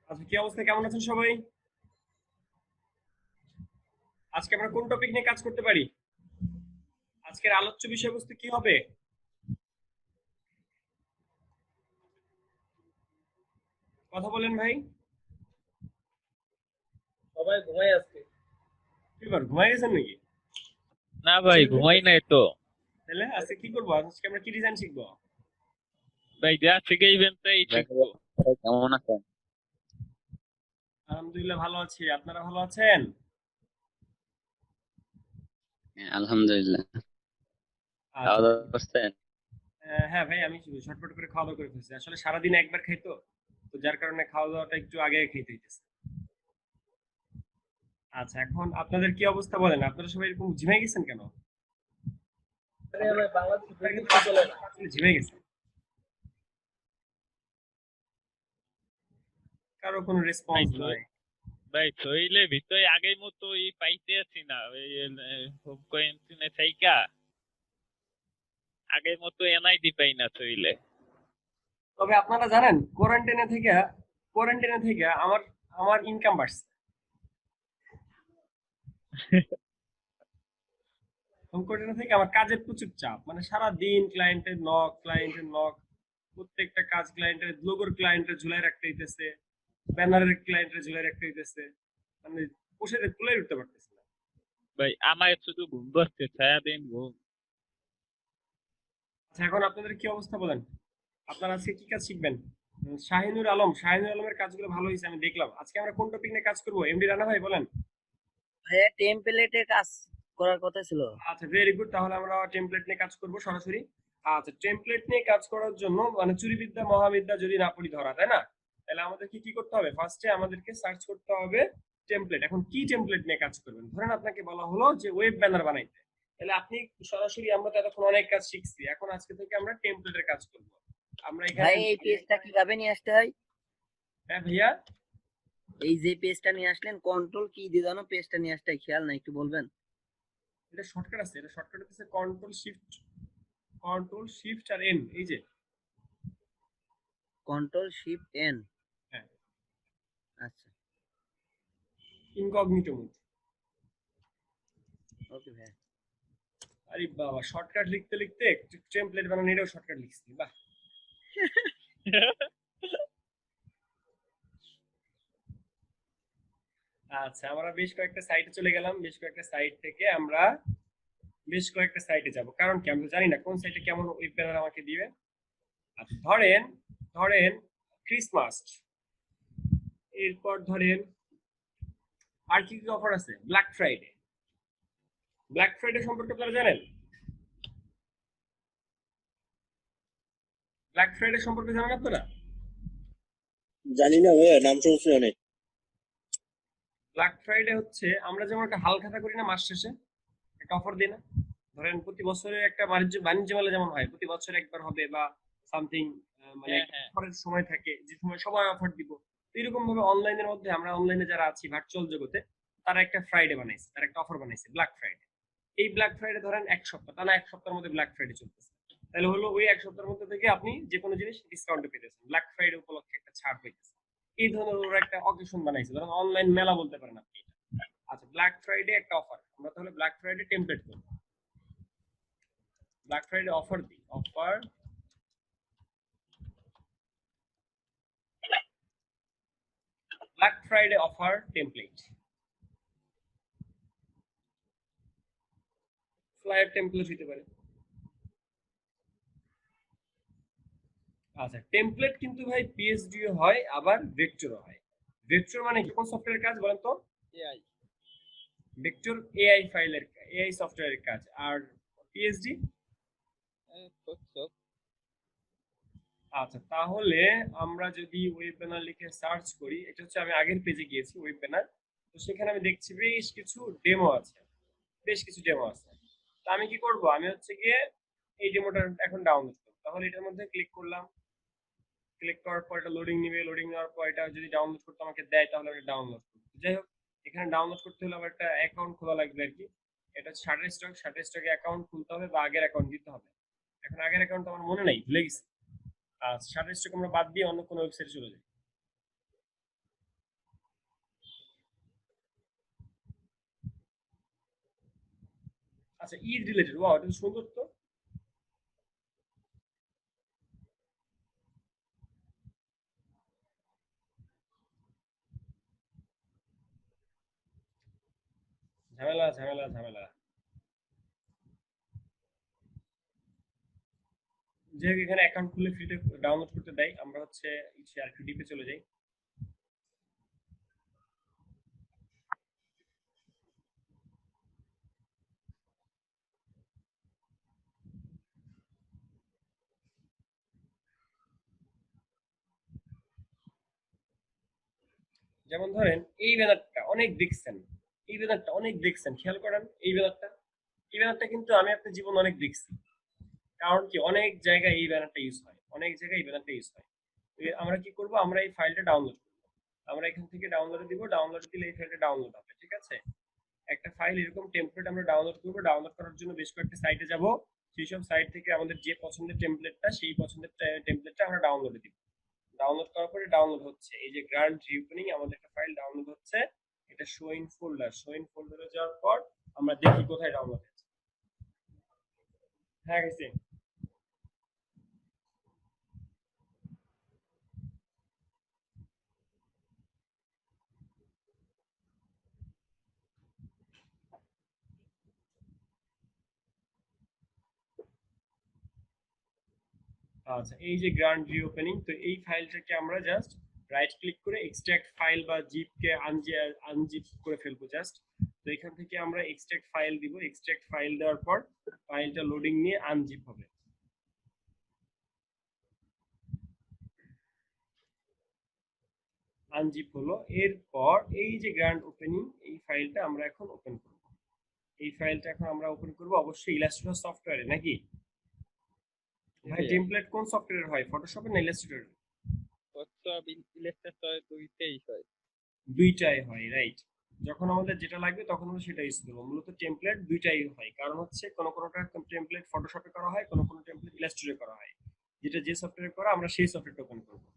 আচ্ছা, কি অবস্থা, কেমন আছেন সবাই? আজকে আমরা কোন টপিক নিয়ে কাজ করতে পারি? আজকের আলোচ্য বিষয়বস্তু কি হবে? কথা বলেন ভাই। সবাই ঘুমাই আজকে। এবার ঘুমাই গেছেন নাকি? না ভাই, ঘুমাই নাই তো। তাহলে আজকে কি করবো? আজকে আমরা কি ডিজাইন শিখবো? ভাই যা শিখাইবেন তাই শিখবো। কেমন আছেন? আলহামদুলিল্লাহ ভালো আছি, আপনারা ভালো আছেন? হ্যাঁ, আলহামদুলিল্লাহ। খাওয়া আচ্ছা, দাওয়া করছেন? হ্যাঁ ভাই, আমি ঝটপট করে খাওয়া দাওয়া করে ফেলছি। আসলে সারাদিনে একবার খাই তো, তো যার কারণে খাওয়া দাওয়াটা একটু আগে খেতে হইতেছে। আচ্ছা, এখন আপনাদের কি অবস্থা বলেন, আপনারা সবাই এরকম ঝিমাই গেছেন কেন? আরে ভাই, বাংলাদেশে বিদ্যুৎ তো চলে না। ঝিমাই গেছেন, কারো কোনো রেসপন্স নাই। ভাই শরীরে ভিতরে আগের মতো পাইতে আছি না, ওই হোম কোয়ারেন্টাইনে থাইকা আগের মতো এনআইডি পাই না শরীরে। তবে আপনারা জানেন, কোয়ারেন্টাইনে থেকে আমার আমার ইনকাম বাড়ছে। হোম কোয়ারেন্টাইনে থেকে আমার কাজের প্রচুর চাপ, মানে সারা দিন ক্লায়েন্টের নক, প্রত্যেকটা কাজ ক্লায়েন্টের, লোগোর ক্লায়েন্টের ঝুলাই রাখতে হইতেছে, ব্যানারের ক্লায়েন্টের ঝুলাই রাখতে হইতেছে, মানে বসে তুলে উঠতে পারতেছি না। ভাই আমার শুধু ঘুম পাচ্ছে, সারাদিন ঘুম। আচ্ছা, এখন আপনাদের কি অবস্থা বলেন, আপনারা আজকে কি কাজ শিখবেন? শাহিনুর আলমের কাজগুলো ভালো হয়েছে আমি দেখলাম। আজকে আমরা কোন টপিক নিয়ে কাজ করবো, এমডি রানা ভাই বলেন। ভাইয়া টেমপ্লেটের কাজ করার কথা ছিল। আচ্ছা, ভেরি গুড, তাহলে আমরা টেমপ্লেট নিয়ে কাজ করব সরাসরি। আচ্ছা, টেমপ্লেট নিয়ে কাজ করার জন্য মানে চুরিবিদ্যা মহাবিদ্যা যদি না পড়ি ধরা, তাই না? তাহলে আমাদেরকে কি করতে হবে? ফার্স্টে আমাদেরকে সার্চ করতে হবে টেমপ্লেট। এখন কি টেমপ্লেট নিয়ে কাজ করবেন? ধরেন আপনাকে বলা হলো যে ওয়েব ব্যানার বানাইতে, তাহলে আপনি সরাসরি, আমরা তো এতক্ষণ অনেক কাজ শিখছি, এখন আজকে থেকে আমরা টেমপ্লেটের কাজ করব। আমরা এখানে ভাই এই পেজটা কিভাবে নিয়ে আসতে হয়? হ্যাঁ ভাইয়া, এই যে পেজটা নিয়ে আসলেন কন্ট্রোল কি দিয়ে জানো পেজটা নিয়ে আসতে খেয়াল নাই, একটু বলবেন? এটা শর্টকাট আছে, এটা শর্টকাট হচ্ছে কন্ট্রোল শিফট আর এন, এই যে। Control shift N. হ্যাঁ, আচ্ছা, ইনকগনিটো মোড। ওকে ভাই। আরে বাবা, শর্টকাট লিখতে লিখতে টেমপ্লেট বানানো, এটাও শর্টকাট লিখছি, বাহ। আচ্ছা, আমরা বেশ কয়েকটা সাইটে চলে গেলাম, বেশ কয়েকটা সাইট থেকে আমরা বেশ কয়েকটা সাইটে যাব, কারণ কি আমরা জানি না কোন সাইটে কেমন ওয়েব প্যানেল আমাকে দিবে। আচ্ছা, ধরেন ধরেন ক্রিসমাস, এরপর ধরেন আর কি কি অফার আছে, ব্ল্যাক ফ্রাইডে। ব্ল্যাক ফ্রাইডে সম্পর্কে আপনারা জানেন? ব্ল্যাক ফ্রাইডে সম্পর্কে জানেন আপনারা? জানি না ভাইয়া, নাম শুনছি অনেক। ব্ল্যাক ফ্রাইডে হচ্ছে আমরা যেমন একটা হালখাতা করি না মাস শেষে, একটা অফার দিই না? ধরেন প্রতি বছরে একটা বাণিজ্য মেলা যেমন হয়, প্রতি বছর একবার হবে বা সামথিং, মানে হ্যাঁ হ্যাঁ অফারের সময় থাকে যে সময় সবাই অফার দিব। তো এরকম ভাবে অনলাইনের মধ্যে আমরা অনলাইনে যারা আছি ভার্চুয়াল জগতে, তারা একটা ফ্রাইডে বানাইছে, তারা একটা অফার বানাইছে ব্ল্যাক ফ্রাইডে। এই ব্ল্যাক ফ্রাইডে ধরেন এক সপ্তাহ, টানা এক সপ্তাহের মধ্যে ব্ল্যাক ফ্রাইডে চলতেছে, তাহলে হলো ওই এক সপ্তাহের মধ্যে থেকে আপনি যে কোনো জিনিস ডিসকাউন্টে পেতেছেন, ব্ল্যাক ফ্রাইডে উপলক্ষে একটা ছাড় হইতেছে। এই ধরনের ওরা একটা অকেশন বানাইছে, ধরেন অনলাইন মেলা বলতে পারেন আপনি এটা। আচ্ছা, ব্ল্যাক ফ্রাইডে একটা অফার, আমরা তাহলে ব্ল্যাক ফ্রাইডে টেমপ্লেট করব। ব্ল্যাক ফ্রাইডে অফার দিই, offer black Friday offer template, flyer template হতে পারে। আচ্ছা, টেমপ্লেট কিন্তু ভাই পিএসডিও হয়, আবার ভেক্টরও হয়। ভেক্টর মানে কি, কোন সফটওয়্যারের কাজ বলেন তো? এআই। ভেক্টর এআই ফাইলের, এআই সফটওয়্যারের কাজ। আর পিএসডি? আচ্ছা, তাহলে আমরা যদি ওয়েব ব্যানার লিখে সার্চ করি, এটা হচ্ছে আমি আগের পেজে গিয়েছি ওয়েব ব্যানার, তো সেখানে আমি দেখছি বেশ কিছু ডেমো আছে, বেশ কিছু ডেমো আছে। তো আমি কি করব, আমি হচ্ছে গিয়ে এই ডেমোটা এখন ডাউনলোড করব। তাহলে এটার মধ্যে ক্লিক করলাম, ক্লিক করার পর এটা লোডিং নিবে, লোডিং নেওয়ার পর এটা যদি ডাউনলোড করতে আমাকে দেয় তাহলে এটা ডাউনলোড করব। যাই হোক, এখানে ডাউনলোড করতে হলে আমার একটা অ্যাকাউন্ট খোলা লাগবে আর কি। এটা শাটারস্টকে অ্যাকাউন্ট খুলতে হবে বা আগের অ্যাকাউন্ট দিতে হবে। এখন আগের অ্যাকাউন্ট আমার মনে নাই, ভুলে গেছি। আর শাটারস্টক আমরা বাদ দিয়ে অন্য কোনো ওয়েবসাইটে চলে যাই। আচ্ছা, ঈদ রিলেটেড, ওয়াও, এটা তো সুন্দর তো। ঝামেলা ঝামেলা ঝামেলা। যেহেতু এখানে অ্যাকাউন্ট খুলে ফ্রিতে ডাউনলোড করতে দেয়, আমরা হচ্ছে আর একটু ডিপে চলে যাই। যেমন ধরেন এই ব্যানারটা অনেক দেখছেন, এই ব্যানারটা অনেক দেখছেন, খেয়াল করেন এই ব্যানারটা, এই ব্যানারটা কিন্তু আমি আপনার জীবন অনেক দেখছি। কারণ কি, অনেক জায়গায় এই ব্যানারটা ইউজ হয়, অনেক জায়গায় এই ব্যানারটা ইউজ হয়। তো আমরা কি করব, আমরা এই ফাইলটা ডাউনলোড করব। আমরা এখান থেকে ডাউনলোড দিব, ডাউনলোড দিলে এই ফাইলটা ডাউনলোড হবে, ঠিক আছে? একটা ফাইল এরকম টেমপ্লেট আমরা ডাউনলোড করব। ডাউনলোড করার জন্য বেশ কয়েকটা সাইটে যাব, সেই সব সাইট থেকে আমাদের যে পছন্দের টেমপ্লেটটা, সেই পছন্দের টেমপ্লেটটা আমরা ডাউনলোডে দিব। ডাউনলোড করার পরে ডাউনলোড হচ্ছে, এই যে গ্রান্ড রিওপেনিং, আমাদের একটা ফাইল ডাউনলোড হচ্ছে, এটা show in folder, show in ফোল্ডারে যাওয়ার পর আমরা দেখি কোথায় ডাউনলোড হচ্ছে। হ্যাঁ গেছে। আচ্ছা, এই যে গ্রান্ড রিওপেনিং, তো এই ফাইলটাকে আমরা জাস্ট রাইট ক্লিক করে এক্সট্রাক্ট ফাইল বা জিপকে আনজিপ করে ফেলবো জাস্ট। তো এখান থেকে আমরা এক্সট্রাক্ট ফাইল দিব, এক্সট্রাক্ট ফাইল দেওয়ার পর ফাইলটা লোডিং নিয়ে আনজিপ হবে। আনজিপ হলো, এরপর এই যে গ্র্যান্ড ওপেনিং, এই ফাইলটা আমরা এখন ওপেন করব। এই ফাইলটা এখন আমরা ওপেন করব অবশ্যই ইলাস্ট্রেটর সফটওয়্যারে, নাকি ভাই? টেমপ্লেট কোন সফটওয়্যারে হয়, ফটোশপে না ইলাস্ট্রেটরে? ফটোশপ ইলাস্ট্রেটর দুইতেই হয়। দুইটাই হয়, রাইট। যখন আমাদের যেটা লাগবে তখন আমরা সেটা ইউজ করবো। মূলত টেমপ্লেট দুইটাই হয়, কারণ হচ্ছে কোনোটা টেমপ্লেট ফটোশপে করা হয়, কোনো টেমপ্লেট ইলাস্ট্রেটরে করা হয়। যেটা যে সফটওয়্যারে করা আমরা সেই সফটওয়্যারটা ওপেন করবো।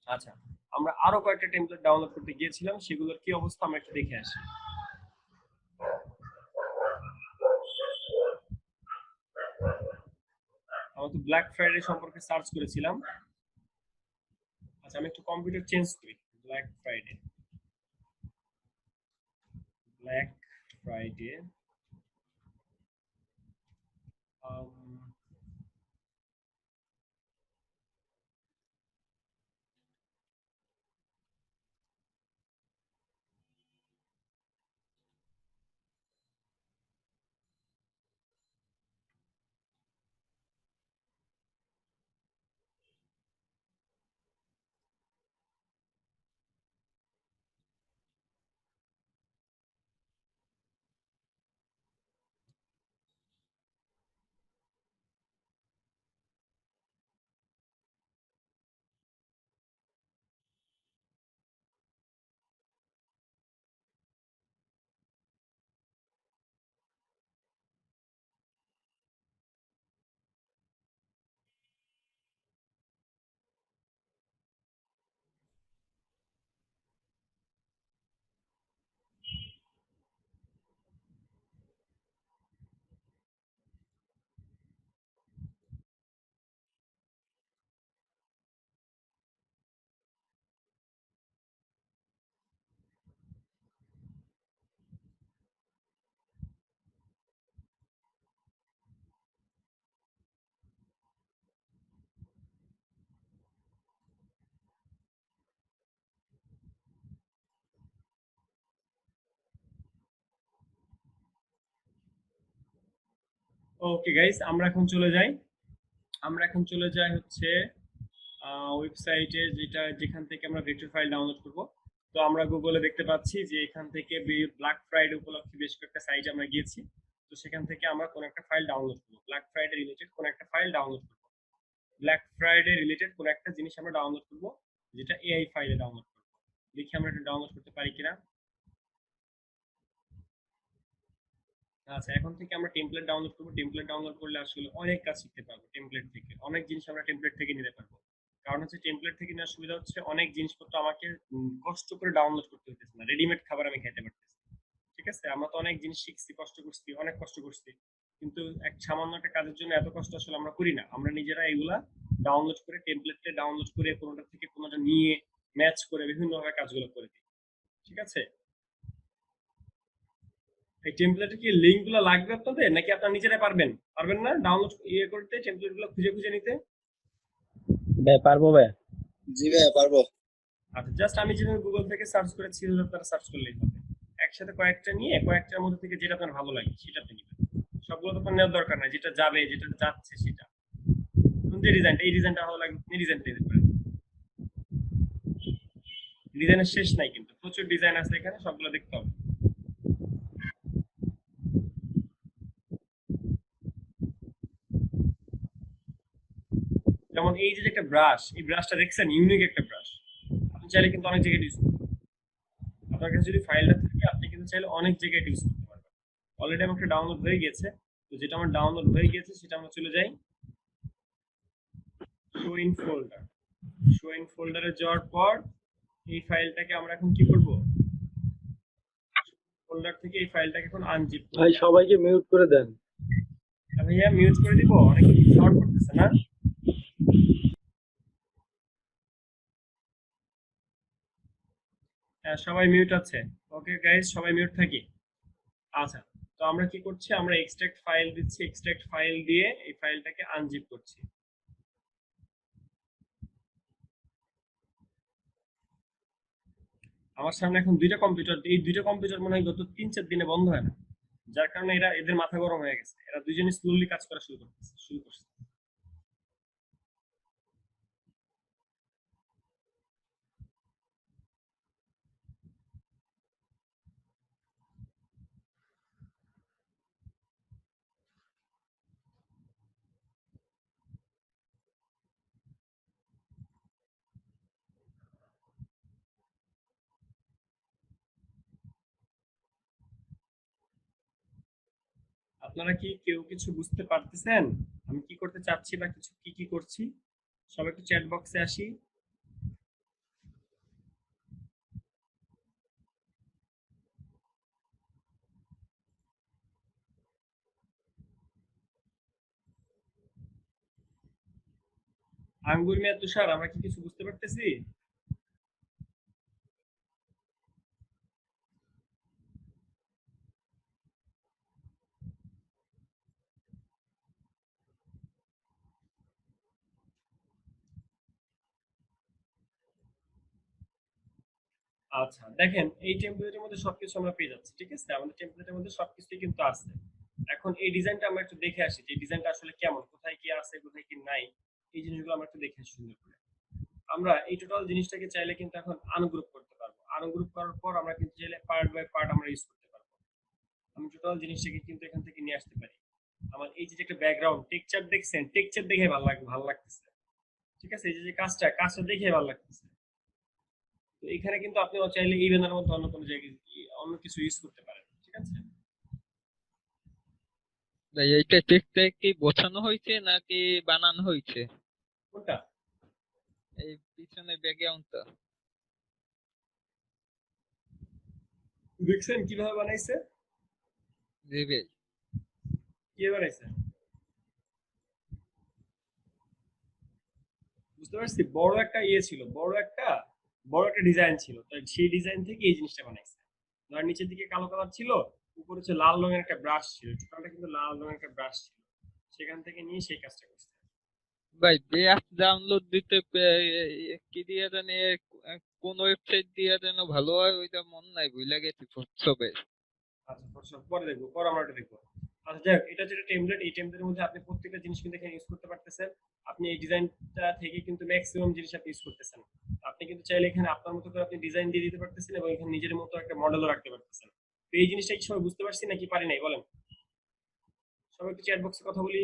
আচ্ছা, আমরা আরো কয়েকটা টেমপ্লেট ডাউনলোড করতে গিয়েছিলাম, সেগুলোর কি অবস্থা আমরা একটু দেখে আসি। আমরা তো ব্ল্যাক ফ্রাইডে সম্পর্কে সার্চ করেছিলাম। আচ্ছা, আমি একটু কম্পিউটার চেঞ্জ করি। Black Friday, black Friday, okay guys, আমরা এখন চলে যাই হচ্ছে ওয়েবসাইটে, যেখান থেকে আমরা ভেক্টর ফাইল ডাউনলোড করব। তো আমরা গুগলে দেখতে পাচ্ছি যে এখান থেকে ব্ল্যাক ফ্রাইডে উপলক্ষে বেশ কয়েকটা সাইটে আমরা গিয়েছি। তো সেখান থেকে আমরা কোন একটা ফাইল ডাউনলোড করব, ব্ল্যাক ফ্রাইডে রিলেটেড কোন একটা ফাইল ডাউনলোড করব। ব্ল্যাক ফ্রাইডে রিলেটেড কোন একটা জিনিস আমরা ডাউনলোড করব, যেটা এআই ফাইলে ডাউনলোড করব। দেখি আমরা এটা ডাউনলোড করতে পারি কিনা। আচ্ছা, এখন থেকে আমরা টেমপ্লেট ডাউনলোড করব। টেমপ্লেট ডাউনলোড করলে আসলে অনেক কাজ শিখতে পারবো। টেমপ্লেট থেকে অনেক জিনিস আমরা টেমপ্লেট থেকে নিতে পারবো। কারণ হচ্ছে টেমপ্লেট থেকে নেওয়ার সুবিধা হচ্ছে অনেক জিনিসপত্র আমাকে কষ্ট করে ডাউনলোড করতে হতেছে না, রেডিমেড খাবার আমি খেতে পারতেছি। ঠিক আছে, আমরা তো অনেক জিনিস শিখছি, কষ্ট করছি, অনেক কষ্ট করছি, কিন্তু সামান্য একটা কাজের জন্য এত কষ্ট আসলে আমরা করি না। আমরা নিজেরা এগুলা ডাউনলোড করে, টেমপ্লেটে ডাউনলোড করে কোনোটা থেকে কোনোটা নিয়ে ম্যাচ করে বিভিন্নভাবে কাজগুলো করে দিই। ঠিক আছে, এই টেমপ্লেটে কি লিংক গুলো লাগবে আপনাদের, নাকি আপনারা নিজেরাই পারবেন না ডাউনলোড করতে, টেমপ্লেট গুলো খুঁজে খুঁজে নিতে? ভাই পারবো ভাই। জি ভাইয়া পারবো। আচ্ছা, জাস্ট আমি যেভাবে গুগল থেকে সার্চ করেছি আপনারা সার্চ করলেই হবে। একসাথে কয়েকটা নিয়ে কয়েকটার মধ্যে থেকে যেটা আপনার ভালো লাগে সেটা আপনি নেবেন। সবগুলো তো আপনার নেওয়ার দরকার নাই, যেটা যাবে, যেটা যাচ্ছে সেটা। যে ডিজাইনটা, এই ডিজাইনটা ভালো লাগবে, আপনি ডিজাইনটা নিতে পারেন। ডিজাইনের শেষ নাই, কিন্তু প্রচুর ডিজাইন আছে এখানে, সবগুলো দেখতে হবে। যেমন এই যে একটা ব্রাশ, এই ব্রাশটা দেখছেন, ইউনিক একটা ব্রাশ। আপনি চাইলে কিন্তু অনেক জায়গায় ইউজ করতে পারবেন। আপনার কাছে যদি ফাইলটা থাকে আপনি কিন্তু চাইলে অনেক জায়গায় ইউজ করতে পারবেন। অলরেডি আমার একটা ডাউনলোড হয়ে গেছে। তো যেটা আমার ডাউনলোড হয়ে গেছে সেটা আমরা চলে যাই show in folder. Show in ফোল্ডারে যাওয়ার পর এই ফাইলটাকে আমরা এখন কি করব, ফোল্ডার থেকে এই ফাইলটাকে এখন আনজিপ করব। ভাই সবাইকে মিউট করে দেন। ভাইয়া মিউট করে দিব, অনেক সাউন্ড করতেছে না? হ্যাঁ, সবাই মিউট আছে। ওকে গাইস, সবাই মিউট থাকি। আচ্ছা, তো আমরা কি করছি, আমরা এক্সট্রাক্ট ফাইল দিচ্ছি, এক্সট্রাক্ট ফাইল দিয়ে এই ফাইলটাকে আনজিপ করছি। আমার সামনে এখন দুইটা কম্পিউটার, এই দুইটা কম্পিউটার মনে হয় গত 3-4 দিনে বন্ধ হয় না, যার কারণে এদের মাথা গরম হয়ে গেছে। এরা দুইজনই স্লোলি কাজ করা শুরু করছে। আপনারা কি কেউ কিছু বুঝতে পারতেছেন আমি কি করতে চাচ্ছি বা কিছু কি করছি? সবাই একটু চ্যাট বক্সে আসি। আঙ্গুর মিয়া তুষার, আমরা কি কিছু বুঝতে পারতেছি? আচ্ছা দেখেন, এই টেমপ্লেটের মধ্যে সবকিছু আমরা পেয়ে যাচ্ছি, ঠিক আছে? আমাদের টেমপ্লেটের মধ্যে সবকিছুই কিন্তু আছে। এখন এই ডিজাইনটা আমরা একটু দেখে আসি যে ডিজাইনটা আসলে কেমন, কোথায় কি আছে কোথায় কি নাই, এই জিনিসগুলো আমরা একটু দেখে আসি সুন্দর করে। আমরা এই টোটাল জিনিসটাকে চাইলে কিন্তু এখন আনগ্রুপ করতে পারবো। আনগ্রুপ করার পর আমরা কিন্তু চাইলে পার্ট বাই পার্ট আমরা ইউজ করতে পারবো। আমি টোটাল জিনিসটাকে কিন্তু এখান থেকে নিয়ে আসতে পারি। আমার এই যে একটা ব্যাকগ্রাউন্ড টেক্সচার দেখছেন, টেক্সচার দেখে ভালো লাগতেছে, ঠিক আছে? এই যে কাজটা দেখে ভালো লাগতেছে। তো এখানে কিন্তু আপনি চাইলে এই ব্যানারের মধ্যে অন্য কোনো জায়গায় অন্য কিছু ইউজ করতে পারেন, ঠিক আছে? ভাই এইটা টেক্সটটা কি বসানো হয়েছে নাকি বানানো হয়েছে? কোনটা? এই পিছনে ব্যাকগ্রাউন্ডটা। দেখছেন কিভাবে বানাইছে? জি ভাই। কে বানাইছে? বুঝতে পারছি, বড় একটা ছিল, বড় একটা ডিজাইন ছিল, তাই সেই ডিজাইন থেকে এই জিনিসটা বানাইছে। ধর নিচের দিকে কালো কালার ছিল, উপরে হচ্ছে লাল রঙের একটা ব্রাশ ছিল, টোটালটা কিন্তু লাল রঙের একটা ব্রাশ ছিল, সেখান থেকে নিয়ে সেই কাজটা করছে। ভাই ব্যাস ডাউনলোড দিতে কি দিয়ে জানি কোন ওয়েবসাইট দিয়ে যেন ভালো হয় ওইটা মন নাই, ভুলে গেছি সবে। আচ্ছা ফটোশপ পরে দেখবো, পরে আমরা এটা দেখবো। আচ্ছা যাই হোক, এটা যেটা টেমপ্লেট, এই টেমপ্লেটের মধ্যে আপনি প্রত্যেকটা জিনিস কিন্তু এখানে ইউজ করতে পারতেছেন। আপনি এই ডিজাইনটা থেকে কিন্তু ম্যাক্সিমাম জিনিস আপনি ইউজ করতেছেন। আপনি কিন্তু চাইলে এখানে আপনার মতো করে আপনি ডিজাইন দিয়ে দিতে পারতেছেন এবং এখানে নিজের মতো একটা মডেলও রাখতে পারতেছেন। তো এই জিনিসটা কি সবাই বুঝতে পারছি নাকি পারি নাই বলেন? সবাই একটু চ্যাট বক্সে কথা বলি,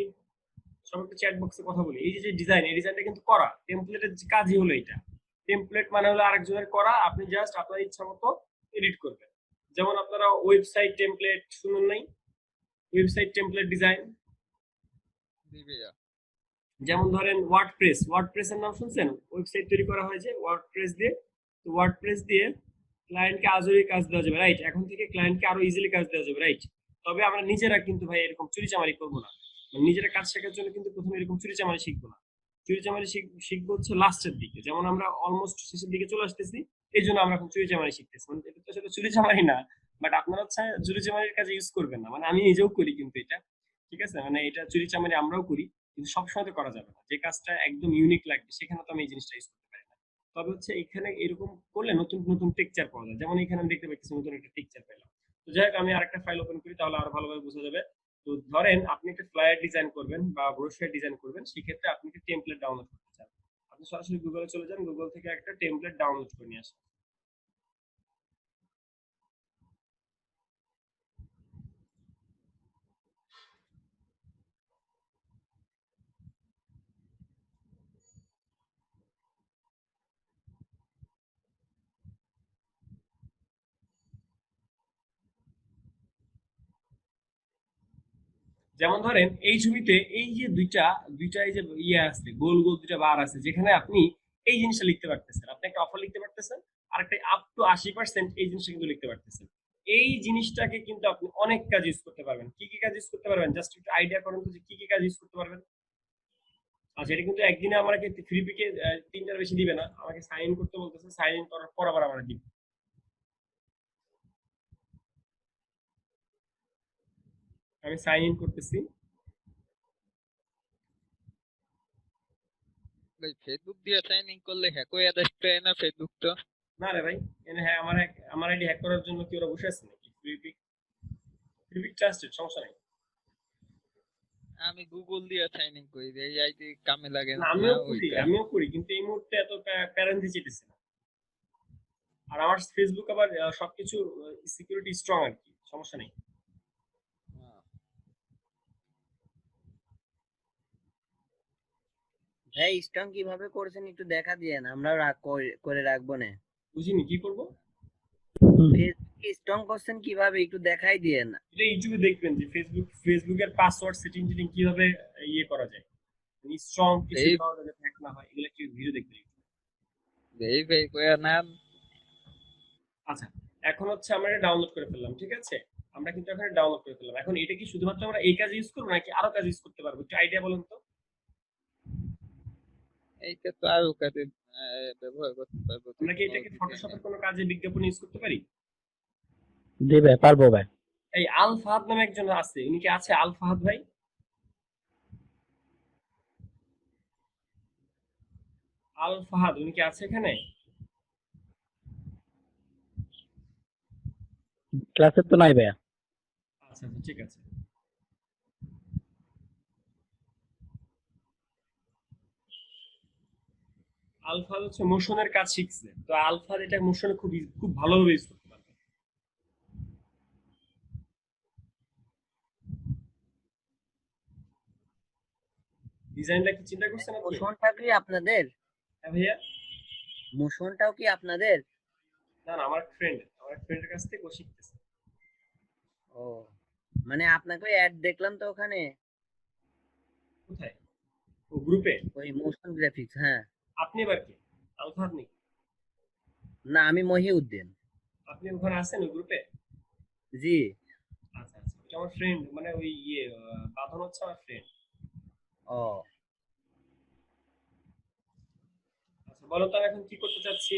সবাই একটু চ্যাট বক্সে কথা বলি। এই যে ডিজাইন, এই ডিজাইনটা কিন্তু করা, টেমপ্লেটের কাজই হলো এটা। টেমপ্লেট মানে হলো আরেকজনের করা, আপনি জাস্ট আপনার ইচ্ছা মতো এডিট করবেন। যেমন আপনারা ওয়েবসাইট টেমপ্লেট শুনুন নাই? ওয়েবসাইট টেমপ্লেট ডিজাইন, যেমন ধরেন ওয়ার্ডপ্রেসের নাম শুনছেন? ওয়েবসাইট তৈরি করা হয় যে ওয়ার্ডপ্রেস দিয়ে। তো ওয়ার্ডপ্রেস দিয়ে ক্লায়েন্টকে আজরি কাজ দেওয়া যাবে, রাইট? এখন থেকে ক্লায়েন্টকে আরো ইজিলি কাজ দেওয়া যাবে, রাইট? তবে আমরা নিজেরা কিন্তু ভাই এরকম চুরিচামারি করবো না। মানে নিজেরা কাজ শেখার জন্য কিন্তু প্রথমে এরকম চুরিচামারি শিখবো না। চুরিচামারি শিখবো হচ্ছে লাস্টের দিকে, যেমন আমরা অলমোস্ট শেষের দিকে চলে আসতেছি, এই জন্য আমরা এখন চুরিচামারি শিখতেছি। মানে এটা তো আসলে চুরিচামারি না, বাট আপনারা হচ্ছে চুরিচামারির কাজে ইউজ করবেন না। মানে আমি নিজেও করি কিন্তু এটা, ঠিক আছে? মানে এটা চুরিচামারি আমরাও করি, কিন্তু সবসময় তো করা যাবে না। যে কাজটা একদম ইউনিক লাগবে সেখানে তো আমি এই জিনিসটা ইউজ করতে পারি না। তবে হচ্ছে এখানে এরকম করলে নতুন নতুন টেক্সচার পাওয়া যায়, যেমন এখানে আমি দেখতে পাচ্ছি নতুন একটা টেক্সচার পেলাম। তো যাই হোক, আমি আরেকটা ফাইল ওপেন করি, তাহলে আরো ভালোভাবে বোঝা যাবে। তো ধরেন আপনি একটা ফ্লায়ার ডিজাইন করবেন বা ব্রোশার ডিজাইন করবেন, সেক্ষেত্রে আপনি একটা টেমপ্লেট ডাউনলোড করতে চান। আপনি সরাসরি গুগলে চলে যান, গুগল থেকে একটা টেমপ্লেট ডাউনলোড করে নিয়ে আসেন। যেমন ধরেন এই ছবিতে এই যে দুইটা দুইটা এই যে আছে, গোল গোল দুইটা বার আছে, যেখানে আপনি এই জিনিসটা লিখতে পারতেছেন। আপনি একটা অফার লিখতে পারতেছেন, আর একটা আপ টু 80% এই জিনিসটা কিন্তু লিখতে পারতেছেন। এই জিনিসটাকে কিন্তু আপনি অনেক কাজ ইউজ করতে পারবেন। কি কি কাজ ইউজ করতে পারবেন জাস্ট একটু আইডিয়া করেন তো, যে কি কি কাজ ইউজ করতে পারবেন। আচ্ছা, এটা কিন্তু একদিনে আমাকে ফ্রি পিকে 3টার বেশি দিবে না, আমাকে সাইন ইন করতে বলতেছে, সাইন ইন করার পর আবার আমরা দিব। আমি সাইন ইন করতেছি। ভাই ফেসবুক দিয়ে সাইন ইন করলে হ্যাক হয়ে যাচ্ছে না ফেসবুকটা? না রে ভাই, হ্যাঁ, আমার আইডি হ্যাক করার জন্য কি ওরা বসে আছে নাকি? ফ্রি পিক ট্রাস্টেড, সমস্যা নাই। আমি গুগল দিয়ে সাইন ইন করি, এই আইডি কামে লাগে না, না ওইটা। আমিও করি, কিন্তু এই মুহূর্তে এত প্যারেন্ট দিতে চাইতেছি না। আর আমার ফেসবুক আবার সবকিছু সিকিউরিটি স্ট্রং আর কি, সমস্যা নেই। ভাই স্ট্রং কিভাবে করেছেন একটু দেখা দিয়েন, আমরাও করে রাখবো না। বুঝিনি কি করব। ফেসবুকে স্ট্রং করছেন কিভাবে একটু দেখাই দিয়ে না। এটা ইউটিউবে দেখবেন যে ফেসবুকের পাসওয়ার্ড সেটিং কিভাবে ইয়ে করা যায়, স্ট্রং কিছু এই দেওয়া যাতে হ্যাক না হয়, এগুলো কি ভিডিও দেখবেন। এই কয়া নাম আচ্ছা, এখন হচ্ছে আমরা এটা ডাউনলোড করে ফেললাম, ঠিক আছে? আমরা কিন্তু এখানে ডাউনলোড করে ফেললাম। এখন এটা কি শুধুমাত্র আমরা এই কাজে ইউজ করবো নাকি আরো কাজে ইউজ করতে পারবো? একটু আইডিয়া বলুন তো। এইটা তো আরো কাজে ব্যবহার করতে পারবো আমরা কি এটাকে ফটোশপের কোনো কাজে বিজ্ঞাপনে ইউজ করতে পারি? জি ভাই, পারবো ভাই। এই আল ফাহাদ নামে একজন আছে, উনি কি আছে? আল ফাহাদ ভাই, আল ফাহাদ উনি কি আছে এখানে? ক্লাসে তো নাই ভাইয়া। আচ্ছা আচ্ছা, ঠিক আছে। আলফা হচ্ছে মোশনের কাজ শিখছে, তো আলফা এটা মোশনে খুব ভালোভাবে ইউজ করতে পারবে। ডিজাইনটা কি চিন্তা করছেন আপনি? মোশনটাও কি আপনাদের? হ্যাঁ ভাইয়া। মোশনটাও কি আপনাদের? না না, আমার ফ্রেন্ডের কাছ থেকে ও শিখতেছে। ও, মানে আপনাকে অ্যাড দেখলাম তো ওখানে। কোথায়? ও গ্রুপে? ওই মোশন গ্রাফিক্স, হ্যাঁ। আপনি এবার কি আলফা নেই? না, আমি মহিউদ্দিন। আপনি ওখানে আছেন ওই গ্রুপে? জি। আচ্ছা আচ্ছা, ওটা আমার ফ্রেন্ড, মানে ওই বাঁধন হচ্ছে আমার ফ্রেন্ড। ও আচ্ছা, বলো তো আমি এখন কি করতে চাচ্ছি?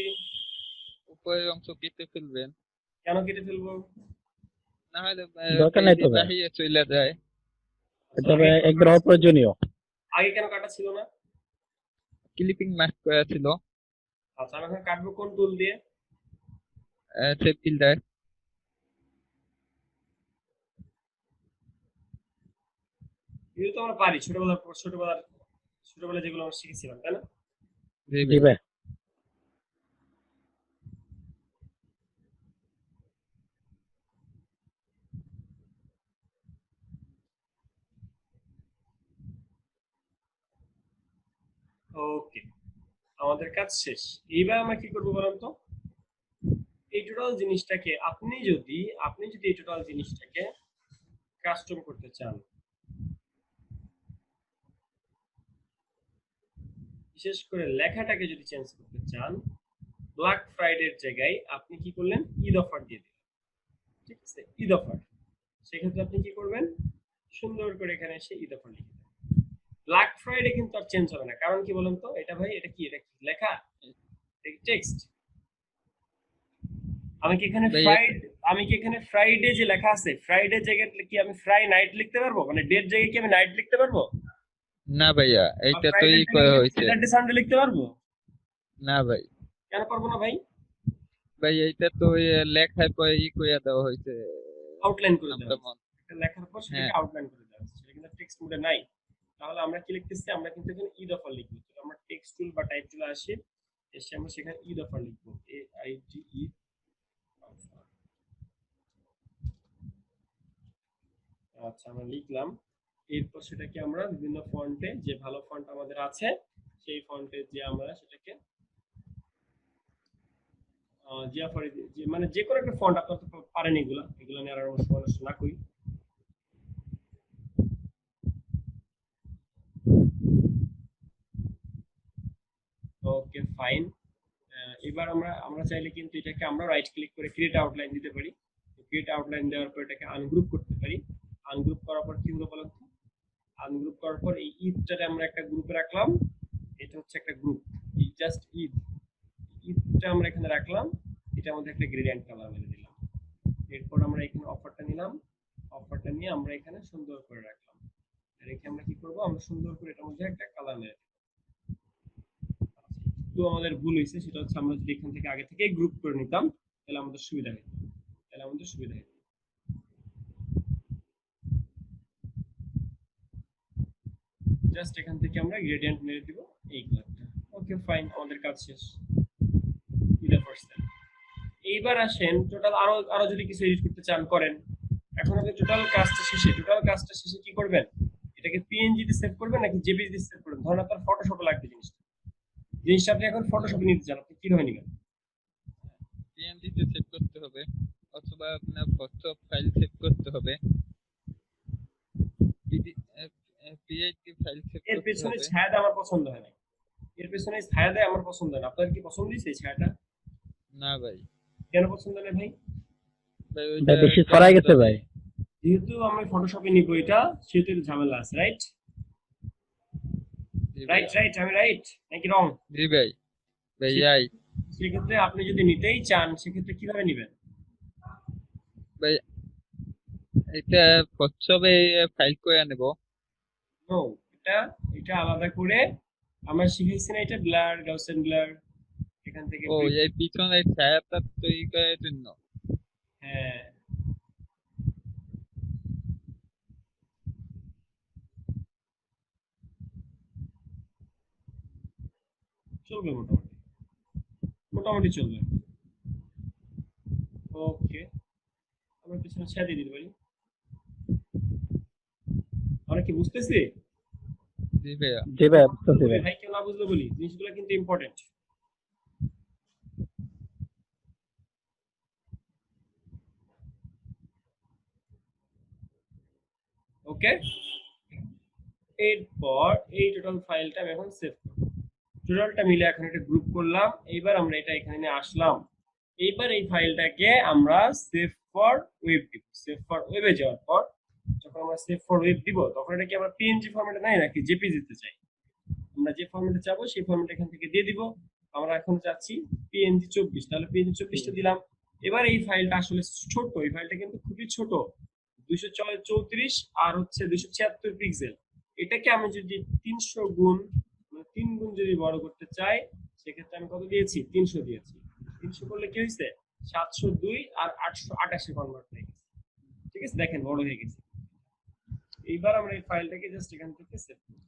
উপরের অংশ কেটে ফেলবেন। কেন কেটে ফেলবো? না হলে দরকার নাই তো ভাই। বাহিরে চলে যায়। এটা ভাই একদম অপ্রয়োজনীয়। আগে কেন কাটা ছিল না? ক্লিপিং মার্ক করা ছিল। আচ্ছা, আমি এখন কাটবো কোন টুল দিয়ে? Save filter. এগুলো তো আমরা পারি, ছোটবেলায় যেগুলো আমরা শিখেছিলাম, তাই না? জি ভাই। ওকে, আমাদের কাজ শেষ। এইবার আমরা কি করবো বলুন তো? এই টোটাল জিনিসটাকে আপনি যদি এই টোটাল জিনিসটাকে কাস্টম করতে চান, বিশেষ করে লেখাটাকে যদি চেঞ্জ করতে চান, ব্ল্যাক ফ্রাইডের জায়গায় আপনি কি করলেন? ঈদ অফার দিয়ে দিলেন, ঠিক আছে? ঈদ অফার। সেক্ষেত্রে আপনি কি করবেন? সুন্দর করে এখানে এসে ঈদ অফার লিখে দেবেন। ব্ল্যাক ফ্রাইডে কিন্তু আর চেঞ্জ হবে না, কারণ কি বলুন তো? এটা ভাই, এটা কি লেখা? টেক্সট। আমি কি এখানে ফ্রাইডে যে লেখা আছে, ফ্রাইডে জায়গায় কি আমি ফ্রাই নাইট লিখতে পারবো? মানে ডেট জায়গায় কি আমি নাইট লিখতে পারবো? না ভাইয়া, এইটা তো ই করা হয়েছে। স্যাটারডে সানডে লিখতে পারবো? না ভাই। কেন পারবো না ভাই? ভাই এইটা তো লেখার পরে ই করে দেওয়া হয়েছে, আউটলাইন করে আমরা দেওয়া হয়েছে। একটা লেখার পর সেটাকে আউটলাইন করে দেওয়া হয়েছে, সেটা কিন্তু টেক্সট মোডে নাই। তাহলে আমরা কি লিখতেছি? আমরা কিন্তু এখানে ঈদ অফার লিখবো। তো আমরা টেক্সট টুল বা টাইপ টুলে আসি, এসে আমরা সেখানে ঈদ অফার লিখবো, AIDE অফার। আচ্ছা, আমরা লিখলাম। এরপর সেটাকে আমরা বিভিন্ন ফন্টে, যে ভালো ফন্ট আমাদের আছে সেই ফন্টে যে আমরা সেটাকে মানে যে কোনো একটা ফন্ট, আপনারা তো পারেন এগুলা নিয়ে আর সমস্যা না করি। Okay fine. এবার আমরা চাইলে কিন্তু এটাকে আমরা রাইট ক্লিক করে ক্রিয়েট আউটলাইন দিতে পারি। ক্রিয়েট আউটলাইন দেওয়ার পর এটাকে আনগ্রুপ করতে পারি। আনগ্রুপ করার পর কি হলো বলুন তো? আনগ্রুপ করার পর এই ঈদটাকে আমরা একটা গ্রুপে রাখলাম। এটা হচ্ছে একটা গ্রুপ, এই জাস্ট ঈদটা আমরা এখানে রাখলাম। এটার মধ্যে একটা গ্রেডিয়েন্ট কালার মেরে দিলাম। এরপর আমরা এখানে অফারটা নিলাম, অফারটা নিয়ে আমরা এখানে সুন্দর করে রাখলাম। রেখে আমরা কি করব? আমরা সুন্দর করে এটার মধ্যে একটা কালার মেরে দেব। তো আমাদের ভুল হয়েছে, সেটা হচ্ছে আমরা যদি এখান থেকে আগে থেকে গ্রুপ করে নিতাম তাহলে আমাদের সুবিধা হতো। জাস্ট এখান থেকে আমরা গ্রেডিয়েন্ট মেরে দিব এই কালারটা। ওকে ফাইন, আমাদের কাজ শেষ। এইবার আসেন টোটাল আরো যদি কিছু এডিট করতে চান করেন। এখন আপনি টোটাল কাজটা শেষে কি করবেন? এটাকে পিএনজি তে সেভ করবেন নাকি জেপিজি তে সেভ করবেন? ধরুন আপনার ফটোশপে লাগবে জিনিসটা আপনি এখন ফটোশপে নিতে চান, আপনি কিভাবে নেবেন? পিএনজি তে সেভ করতে হবে, অথবা আপনার ফটোশপ ফাইল সেভ করতে হবে, পিএইচডি ফাইল সেভ এর করতে পেছনে হবে। ছায়াটা আমার পছন্দ হয় না, এর পেছনে ছায়া দেয় আমার পছন্দ হয় না। আপনার কি পছন্দ হয়েছে এই ছায়াটা? না ভাই, কেন পছন্দ না ভাই? ভাই ভাই ওইটা বেশি ছড়াই গেছে চলে। ভাই। যেহেতু আমি ফটোশপে নিব এটা, সেহেতু একটু ঝামেলা আছে, রাইট? জি ভাই, রাইট, আমি রাইট নাকি রং? জি ভাই, ভাই রাইট। সেক্ষেত্রে আপনি যদি নিতেই চান সেক্ষেত্রে কিভাবে নিবেন? ভাই এটা ফটোশপে ফাইল করে নেব। নো, এটা এটা আলাদা করে আমরা শিখেছি না, এটা ব্লার, গাউসিয়ান ব্লার, এখান থেকে ও এই পিছনের ছায়াটা তৈরি করার জন্য। হ্যাঁ, চলবে মোটামুটি, মোটামুটি চলবে। ওকে, আমরা পিছনে ছায়া দিয়ে দিতে পারি। আমরা কি বুঝতেছি? জি ভাইয়া, জি ভাই, বুঝতেছি ভাই। ভাই কেউ না বুঝলে বলি, জিনিসগুলো কিন্তু ইম্পর্টেন্ট। ওকে, এরপর এই টোটাল ফাইলটা আমি এখন সেভ করব। টোটালটা মিলে এখন একটা গ্রুপ করলাম। এইবার আমরা এটা এখানে নিয়ে আসলাম। এইবার এই ফাইলটাকে আমরা সেভ ফর ওয়েব দিব। সেভ ফর ওয়েবে যাওয়ার পর যখন আমরা সেভ ফর ওয়েব দিব, তখন এটা কি আমরা পিএনজি ফরম্যাটে নাই নাকি জেপিজি তে চাই? আমরা যে ফরম্যাটে চাবো সেই ফরম্যাট এখান থেকে দিয়ে দিব। আমরা এখন চাচ্ছি পিএনজি 24, তাহলে পিএনজি 24টা দিলাম। এবার এই ফাইলটা আসলে ছোট, এই ফাইলটা কিন্তু খুবই ছোট, 234 আর হচ্ছে 276 পিক্সেল। এটাকে আমি যদি 300 গুণ, মানে 3 গুণ যদি বড় করতে চাই, সেক্ষেত্রে আমি কত দিয়েছি? 300 দিয়েছি। 300 করলে কি হয়েছে? 702 আর 828 কনভার্ট হয়ে গেছে। ঠিক আছে, দেখেন বড় হয়ে গেছে। এইবার আমরা এই ফাইলটাকে জাস্ট এখান থেকে সেভ করব।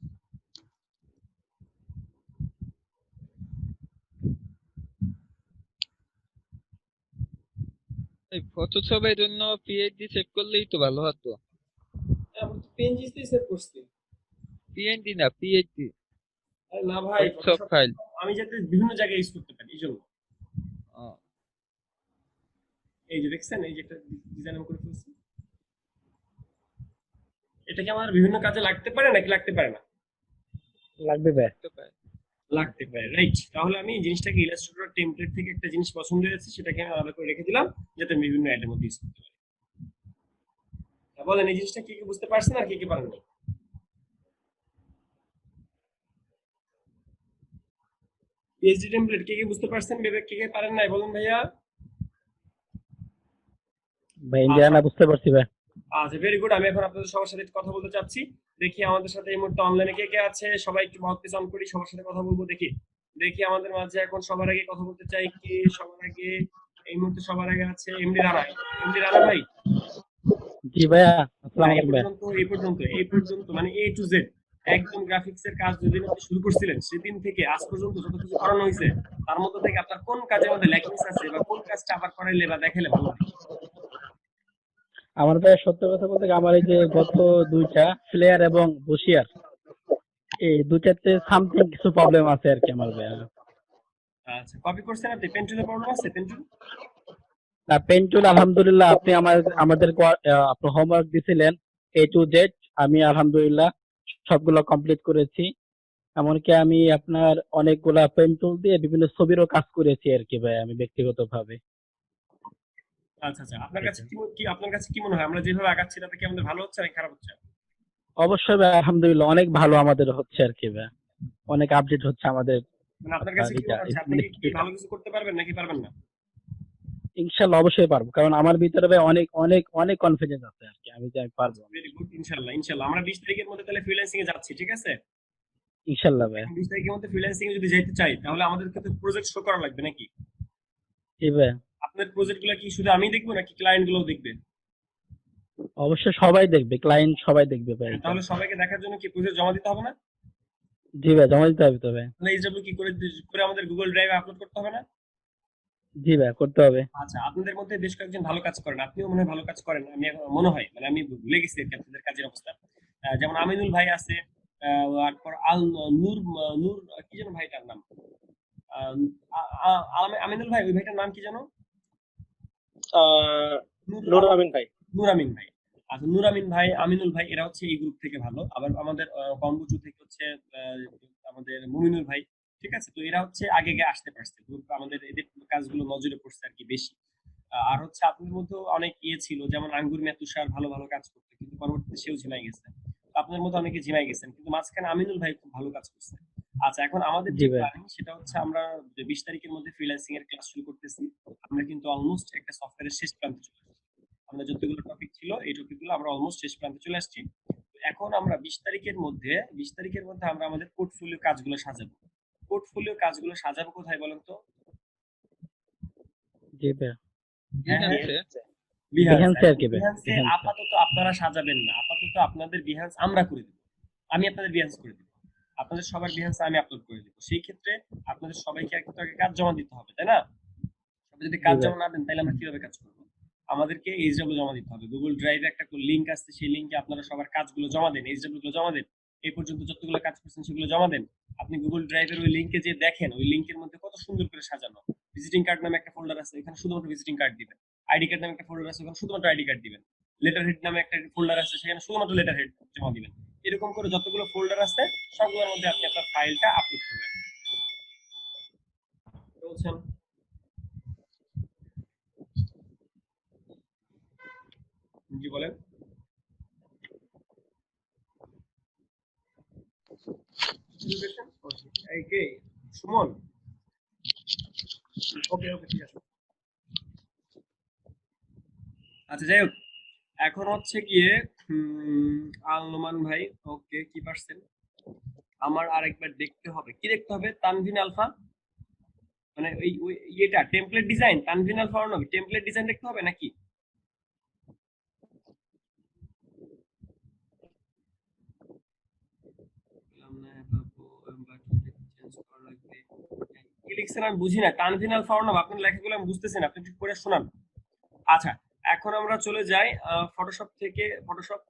এই ফটোশপের জন্য পিএইচডি সেভ করলেই তো ভালো হতো। আমরা তো পিএনজি সেভ করছি। পিএনডি না, পিএইচডি, আরে না ভাই, ফটোশপ ফটোশপ ফাইল। আমি যাতে বিভিন্ন জায়গায় ইউজ করতে পারি, এই জন্য। এই যে দেখছেন, এই যে একটা ডিজাইন আমি করে ফেলছি। এটা কি আমার বিভিন্ন কাজে লাগতে পারে নাকি লাগতে পারে না? লাগবে ভাই। লাগতে পারে, রাইট। তাহলে আমি এই জিনিসটাকে ইলাস্ট্রেটর টেমপ্লেট থেকে একটা জিনিস পছন্দ হয়েছে, সেটাকে আমি আলাদা করে রেখে দিলাম যাতে আমি বিভিন্ন অ্যাডের মধ্যে ইউজ করতে পারি। বলেন এই জিনিসটা কি কি বুঝতে পারছেন আর কি কি পারেন নাই? পিএইচডি টেমপ্লেট কে কি বুঝতে পারছেন, বিবেক কে কে পারেন নাই বলুন ভাইয়া। ভাই ইন্ডিয়ানা বুঝতে পারছি ভাই। আচ্ছা, ভেরি গুড। আমি এখন আপনাদের সবার সাথে কথা বলতে চাচ্ছি। দেখি আমাদের সাথে এই মুহূর্তে অনলাইনে কে কে আছে, সবাই একটু মাউথপিস অন করি, সবার সাথে কথা বলবো। দেখি দেখি আমাদের মাঝে এখন সবার আগে কথা বলতে চাই কি? সবার আগে এই মুহূর্তে সবার আগে আছে এমডি রানা। এমডি রানা ভাই। জি ভাইয়া, আসসালামু এই আলাইকুম ভাই। পর্যন্ত মানে এ টু জেড একদম গ্রাফিক্স এর কাজ যেদিন আপনি শুরু করছিলেন সেদিন থেকে আজ পর্যন্ত যত কিছু করানো হয়েছে, তার মধ্যে থেকে আপনার কোন কাজের মধ্যে ল্যাকিংস আছে বা কোন কাজটা আবার করাইলে বা দেখাইলে ভালো হয়? আমার ভাই সত্য কথা বলতে কি, আমার এই যে গত দুইটা ফ্লেয়ার এবং বসিয়ার, এই দুইটাতে সামথিং কিছু প্রবলেম আছে আর কি আমার ভাইয়া। আচ্ছা, কপি করছেন আপনি? পেন্টুলের প্রবলেম আছে? পেন্টুল না, পেন্টুল আলহামদুলিল্লাহ আপনি আমাদের আপনার হোমওয়ার্ক দিছিলেন A to Z, আমি আলহামদুলিল্লাহ সবগুলো কমপ্লিট করেছি। এমনকি আমি আপনার অনেকগুলা পেন্টুল দিয়ে বিভিন্ন ছবিরও কাজ করেছি আর কি ভাই, আমি ব্যক্তিগতভাবে। আচ্ছা আচ্ছা, আপনার কাছে কি মনে হয় আমরা যেভাবে আগাচ্ছি তাতে কি আমাদের ভালো হচ্ছে নাকি খারাপ হচ্ছে? অবশ্যই ভাই, আলহামদুলিল্লাহ অনেক ভালো আমাদের হচ্ছে আর কি ভাই, অনেক আপডেট হচ্ছে আমাদের। মানে আপনার কাছে কি মনে হচ্ছে আপনি কি ভালো কিছু করতে পারবেন নাকি পারবেন না? ইনশাল্লাহ অবশ্যই পারবো, কারণ আমার ভিতরে ভাই অনেক অনেক অনেক কনফিডেন্স আছে আর কি, আমি পারবো। ভেরি গুড, ইনশাআল্লাহ ইনশাআল্লাহ। আমরা 20 তারিখের মধ্যে তাহলে ফ্রিল্যান্সিং এ যাচ্ছি, ঠিক আছে? ইনশাল্লাহ ভাই। 20 তারিখের মধ্যে ফ্রিল্যান্সিং এ যদি যাইতে চাই তাহলে আমাদেরকে তো প্রজেক্ট শো করা লাগবে নাকি? জি ভাই। আপনার প্রজেক্টগুলো কি শুধু আমি দেখবো নাকি ক্লায়েন্ট গুলোও দেখবে? অবশ্যই সবাই দেখবে, ক্লায়েন্ট সবাই দেখবে ভাই। তাহলে সবাইকে দেখার জন্য কি প্রজেক্ট জমা দিতে হবে না? জি ভাই, জমা দিতে হবে তো ভাই। তাহলে এইচডব্লিউ কি করে আমাদের গুগল ড্রাইভে আপলোড করতে হবে না? জি ভাই, করতে হবে। আচ্ছা, আপনাদের মধ্যে বেশ কয়েকজন ভালো কাজ করেন, আপনিও মনে হয় ভালো কাজ করেন, আমি মনে হয়, মানে আমি ভুলে গেছি আর কি আপনাদের কাজের অবস্থা। যেমন আমিনুল ভাই আছে, তারপর আল নূর নূর কি যেন ভাইটার নাম, আমিনুল ভাই, ওই ভাইটার নাম কি যেন? নূর আমিন ভাই। নূর আমিন ভাই। আচ্ছা, নূর আমিন ভাই, আমিনুল ভাই এরা হচ্ছে এই গ্রুপ থেকে ভালো। আবার আমাদের কম্বুচু থেকে হচ্ছে আমাদের মুমিনুল ভাই। ঠিক আছে? তো এরা হচ্ছে আগে আসতে পারছে। গ্রুপ আমাদের এদের কাজগুলো নজরে পড়ছে আরকি বেশি। আর হচ্ছে আপনাদের মধ্যেও অনেক তুছিল, যেমন আঙ্গুর মেতুসার ভালো ভালো কাজ করতে, কিন্তু পরবর্তীতে সেও ঝিমাই গেছে। আপনাদের মধ্যে অনেকে ঝিমাই গেছেন, কিন্তু মাঝখানে আমিনুল ভাই খুব ভালো কাজ করছে। আচ্ছা, এখন আমাদের জি যে ভাই। প্ল্যানিং সেটা হচ্ছে আমরা 20 তারিখের মধ্যে ফ্রিল্যান্সিং এর ক্লাস শুরু করতেছি। আমরা কিন্তু অলমোস্ট একটা সফটওয়্যারের শেষ প্রান্তে চলে আসছি। আমাদের যতগুলো টপিক ছিল এই টপিকগুলো আমরা অলমোস্ট শেষ প্রান্তে চলে আসছি। তো এখন আমরা 20 তারিখের মধ্যে আমরা আমাদের পোর্টফোলিও কাজগুলো সাজাবো। পোর্টফোলিও কাজগুলো সাজাবো কোথায় বলেন তো? জি ভাই। হ্যাঁ, হ্যাঁ। বিহান্সে। বিহান্সে আর কি ভাই, বিহান্সে বিহান্সে। আপাতত আপনারা সাজাবেন না। আপাতত আপনাদের বিহান্স আমরা করে দেব। আমি আপনাদের বিহান্স করে দেব। আপনাদের সবার বিহান্স আমি আপলোড করে দেব। সেই ক্ষেত্রে আপনাদের সবাইকে একটু আগে কাজ জমা দিতে হবে, তাই না? সবাই যদি কাজ জি ভাই। জমা না দেন তাহলে আমরা কিভাবে কাজ করব? আমাদেরকে এইচডব্লিউ জমা দিতে হবে। গুগল ড্রাইভে একটা লিংক আছে, সেই লিংকে আপনারা সবার কাজগুলো জমা দেন, এইচডব্লিউ গুলো জমা দেন। এই পর্যন্ত যতগুলো কাজ করছেন সেগুলো জমা দেন। আপনি গুগল ড্রাইভের ওই লিংকে যে দেখেন, ওই লিংকের মধ্যে কত সুন্দর করে সাজানো। ভিজিটিং কার্ড নামে একটা ফোল্ডার আছে, এখানে শুধুমাত্র ভিজিটিং কার্ড দিবেন। আইডি কার্ড নামে একটা ফোল্ডার আছে, ওখানে শুধুমাত্র আইডি কার্ড দিবেন। লেটার হেড নামে একটা ফোল্ডার আছে, সেখানে শুধুমাত্র লেটার হেড জমা দিবেন। এরকম করে যতগুলো ফোল্ডার আছে সবগুলোর মধ্যে আপনি আপনার ফাইলটা আপলোড করবেন। বলছেন জি বলেন। এই কে সুমন? ওকে ওকে, ঠিক আছে। আচ্ছা, যাই হোক, এখন হচ্ছে গিয়ে আল নোমান ভাই, ওকে কি পারছেন? আমার আরেকবার দেখতে হবে। কি দেখতে হবে? তানভিন আলফা, মানে ওই ইয়েটা template design, Tanvin Alpha Arnab template design দেখতে হবে নাকি? কি লিখছেন আমি বুঝি না। তানভিন আলফা অর্ণব, আপনার লেখাগুলো আমি বুঝতেছি না, আপনি একটু পড়ে শোনান। আচ্ছা, এখন আমরা চলে যাই ফটোশপ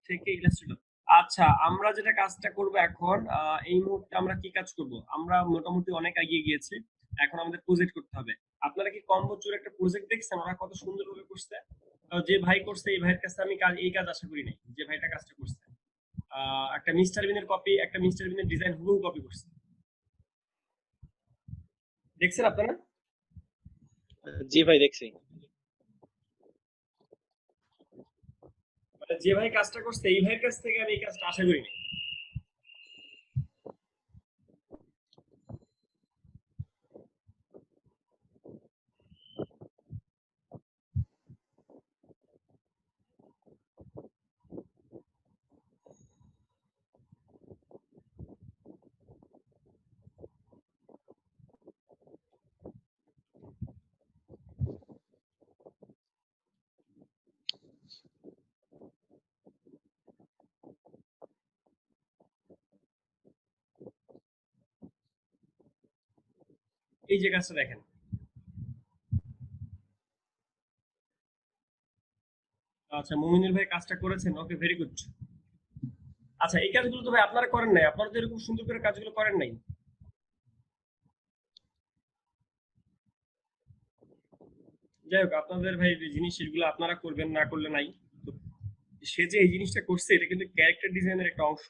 থেকে ইলাস্ট্রেটর। আচ্ছা, আমরা যেটা কাজটা করব এখন, এই মুহূর্তে আমরা কি কাজ করব? আমরা মোটামুটি অনেক এগিয়ে গিয়েছি। এখন আমাদের প্রজেক্ট করতে হবে। আপনারা কি কম্বোচুর একটা প্রজেক্ট দেখছেন? ওরা কত সুন্দরভাবে করছে। যে ভাই করছে, এই ভাইয়ের কাছে আমি এই কাজ আশা করি নাই। যে ভাইটা কাজটা করছে, একটা মিস্টার বিনের কপি, একটা মিস্টার বিনের ডিজাইন হুবহু কপি করছে। দেখছেন আপনারা? জি ভাই, দেখছি। মানে যে ভাই কাজটা করছে, এই ভাইয়ের কাছ থেকে আমি এই কাজটা আশা করি নাই। এই যে কাজটা দেখেন, আচ্ছা মুমিনুল ভাই কাজটা করেছেন, ওকে ভেরি গুড। আচ্ছা, এই কাজগুলো তো ভাই আপনারা করেন নাই, আপনারা তো এরকম সুন্দর করে কাজগুলো করেন নাই। যাই হোক, আপনাদের ভাই যে জিনিস সেগুলো আপনারা করবেন, না করলে নাই। তো সে যে এই জিনিসটা করছে, এটা কিন্তু ক্যারেক্টার ডিজাইনের একটা অংশ।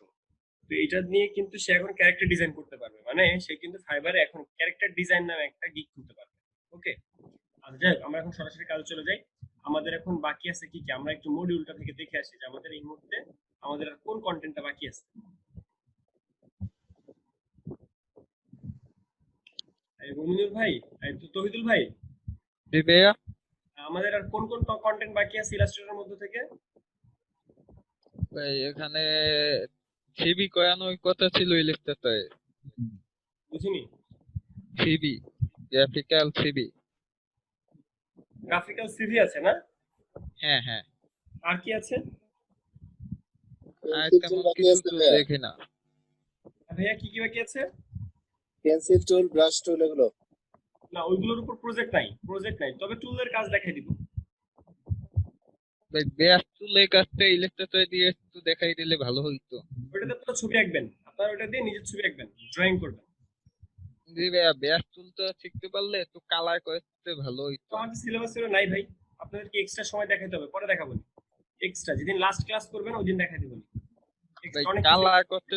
তো এটা নিয়ে কিন্তু সে এখন ক্যারেক্টার ডিজাইন করতে পারবে, মানে সে কিন্তু ফাইবারে এখন ক্যারেক্টার ডিজাইন নামে একটা গিগ খুলতে পারবে। ওকে, আচ্ছা যাই হোক, আমরা এখন সরাসরি কাজে চলে যাই। আমাদের এখন বাকি আছে কি কি, আমরা একটু মডিউলটা থেকে দেখে আসি যে আমাদের এই মুহূর্তে আমাদের আর কোন কন্টেন্টটা বাকি আছে। মুমিনুল ভাই, তহিদুল ভাই, জি ভাইয়া। আমাদের আর কোন কোন কন্টেন্ট বাকি আছে ইলাস্ট্রেটরের মধ্যে থেকে? ভাই এখানে সিবি করানোর কথা ছিল ইলাস্ট্রেটরে। বুঝিনি। CV, graphical CV. Graphical CV আছে না? হ্যাঁ হ্যাঁ। আর কি আছে? আর পেন্সিল তেমন টুল বাকি কিছু আছে তো ভাইয়া। দেখি না। ভাইয়া কি কি বাকি আছে? পেন্সিল টুল, ব্রাশ টুল এগুলো। না, ওইগুলোর উপর প্রজেক্ট নাই, তবে টুলের কাজ দেখাই দিব। ভাই ব্যাস চুলে কাজটা ইলাস্ট্রেটরে দিয়ে একটু দেখাই দিলে ভালো হইতো। ওইটাতে আপনারা ছবি আঁকবেন, আপনারা ওইটা দিয়ে নিজের ছবি আঁকবেন, ড্রয়িং করবেন। জি ভাইয়া, ব্যাস চুলটা শিখতে পারলে একটু কালার করতে ভালো হইতো। আমাদের সিলেবাসে নাই ভাই, আপনাদেরকে এক্সট্রা সময় দেখাইতে হবে, পরে দেখাবো না। এক্সট্রা যেদিন লাস্ট ক্লাস করবেন ওই দিন দেখাই দেবো। ভাই অনেক কিছু- কালার করতে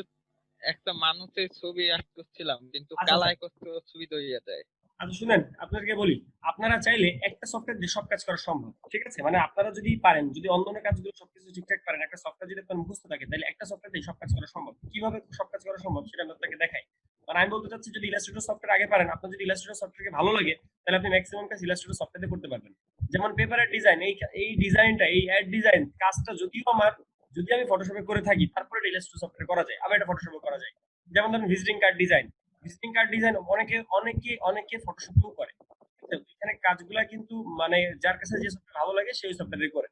একটা মানুষের ছবি আঁকতেছিলাম কিন্তু আচ্ছা, কালার করতে অসুবিধা হয়ে যায়। আচ্ছা শুনেন, আপনাদেরকে বলি, আপনারা চাইলে একটা সফটওয়্যার দিয়ে সব কাজ করা সম্ভব, ঠিক আছে? মানে আপনারা যদি পারেন, যদি অন্যান্য কাজগুলো সবকিছু ঠিকঠাক পারেন, একটা সফটওয়্যার যদি আপনার মুখস্থ থাকে, তাহলে একটা সফটওয়্যার দিয়ে সব কাজ করা সম্ভব। কিভাবে সব কাজ করা সম্ভব সেটা আমি আপনাকে দেখাই। মানে আমি বলতে চাচ্ছি, যদি ইলাস্ট্রেটর সফটওয়্যার আগে পারেন, আপনার যদি ইলাস্ট্রেটর সফটওয়্যারকে ভালো লাগে, তাহলে আপনি ম্যাক্সিমাম কাজ ইলাস্ট্রেটর সফটওয়্যার দিয়ে করতে পারবেন। যেমন পেপারের ডিজাইন, এই ডিজাইনটা, এই অ্যাড ডিজাইন কাজটা যদিও আমার, যদি আমি ফটোশপে করে থাকি, তারপরে এটা ইলাস্ট্রেটর সফটওয়্যার করা যায়, আবার এটা ফটোশপে করা যায়। যেমন ধরুন ভিজিটিং কার্ড ডিজাইন, অনেকে ফটোশপেও করে। এখানে কাজগুলা কিন্তু মানে যার কাছে যে সফটওয়্যার ভালো লাগে সেই সফটওয়্যারে করে।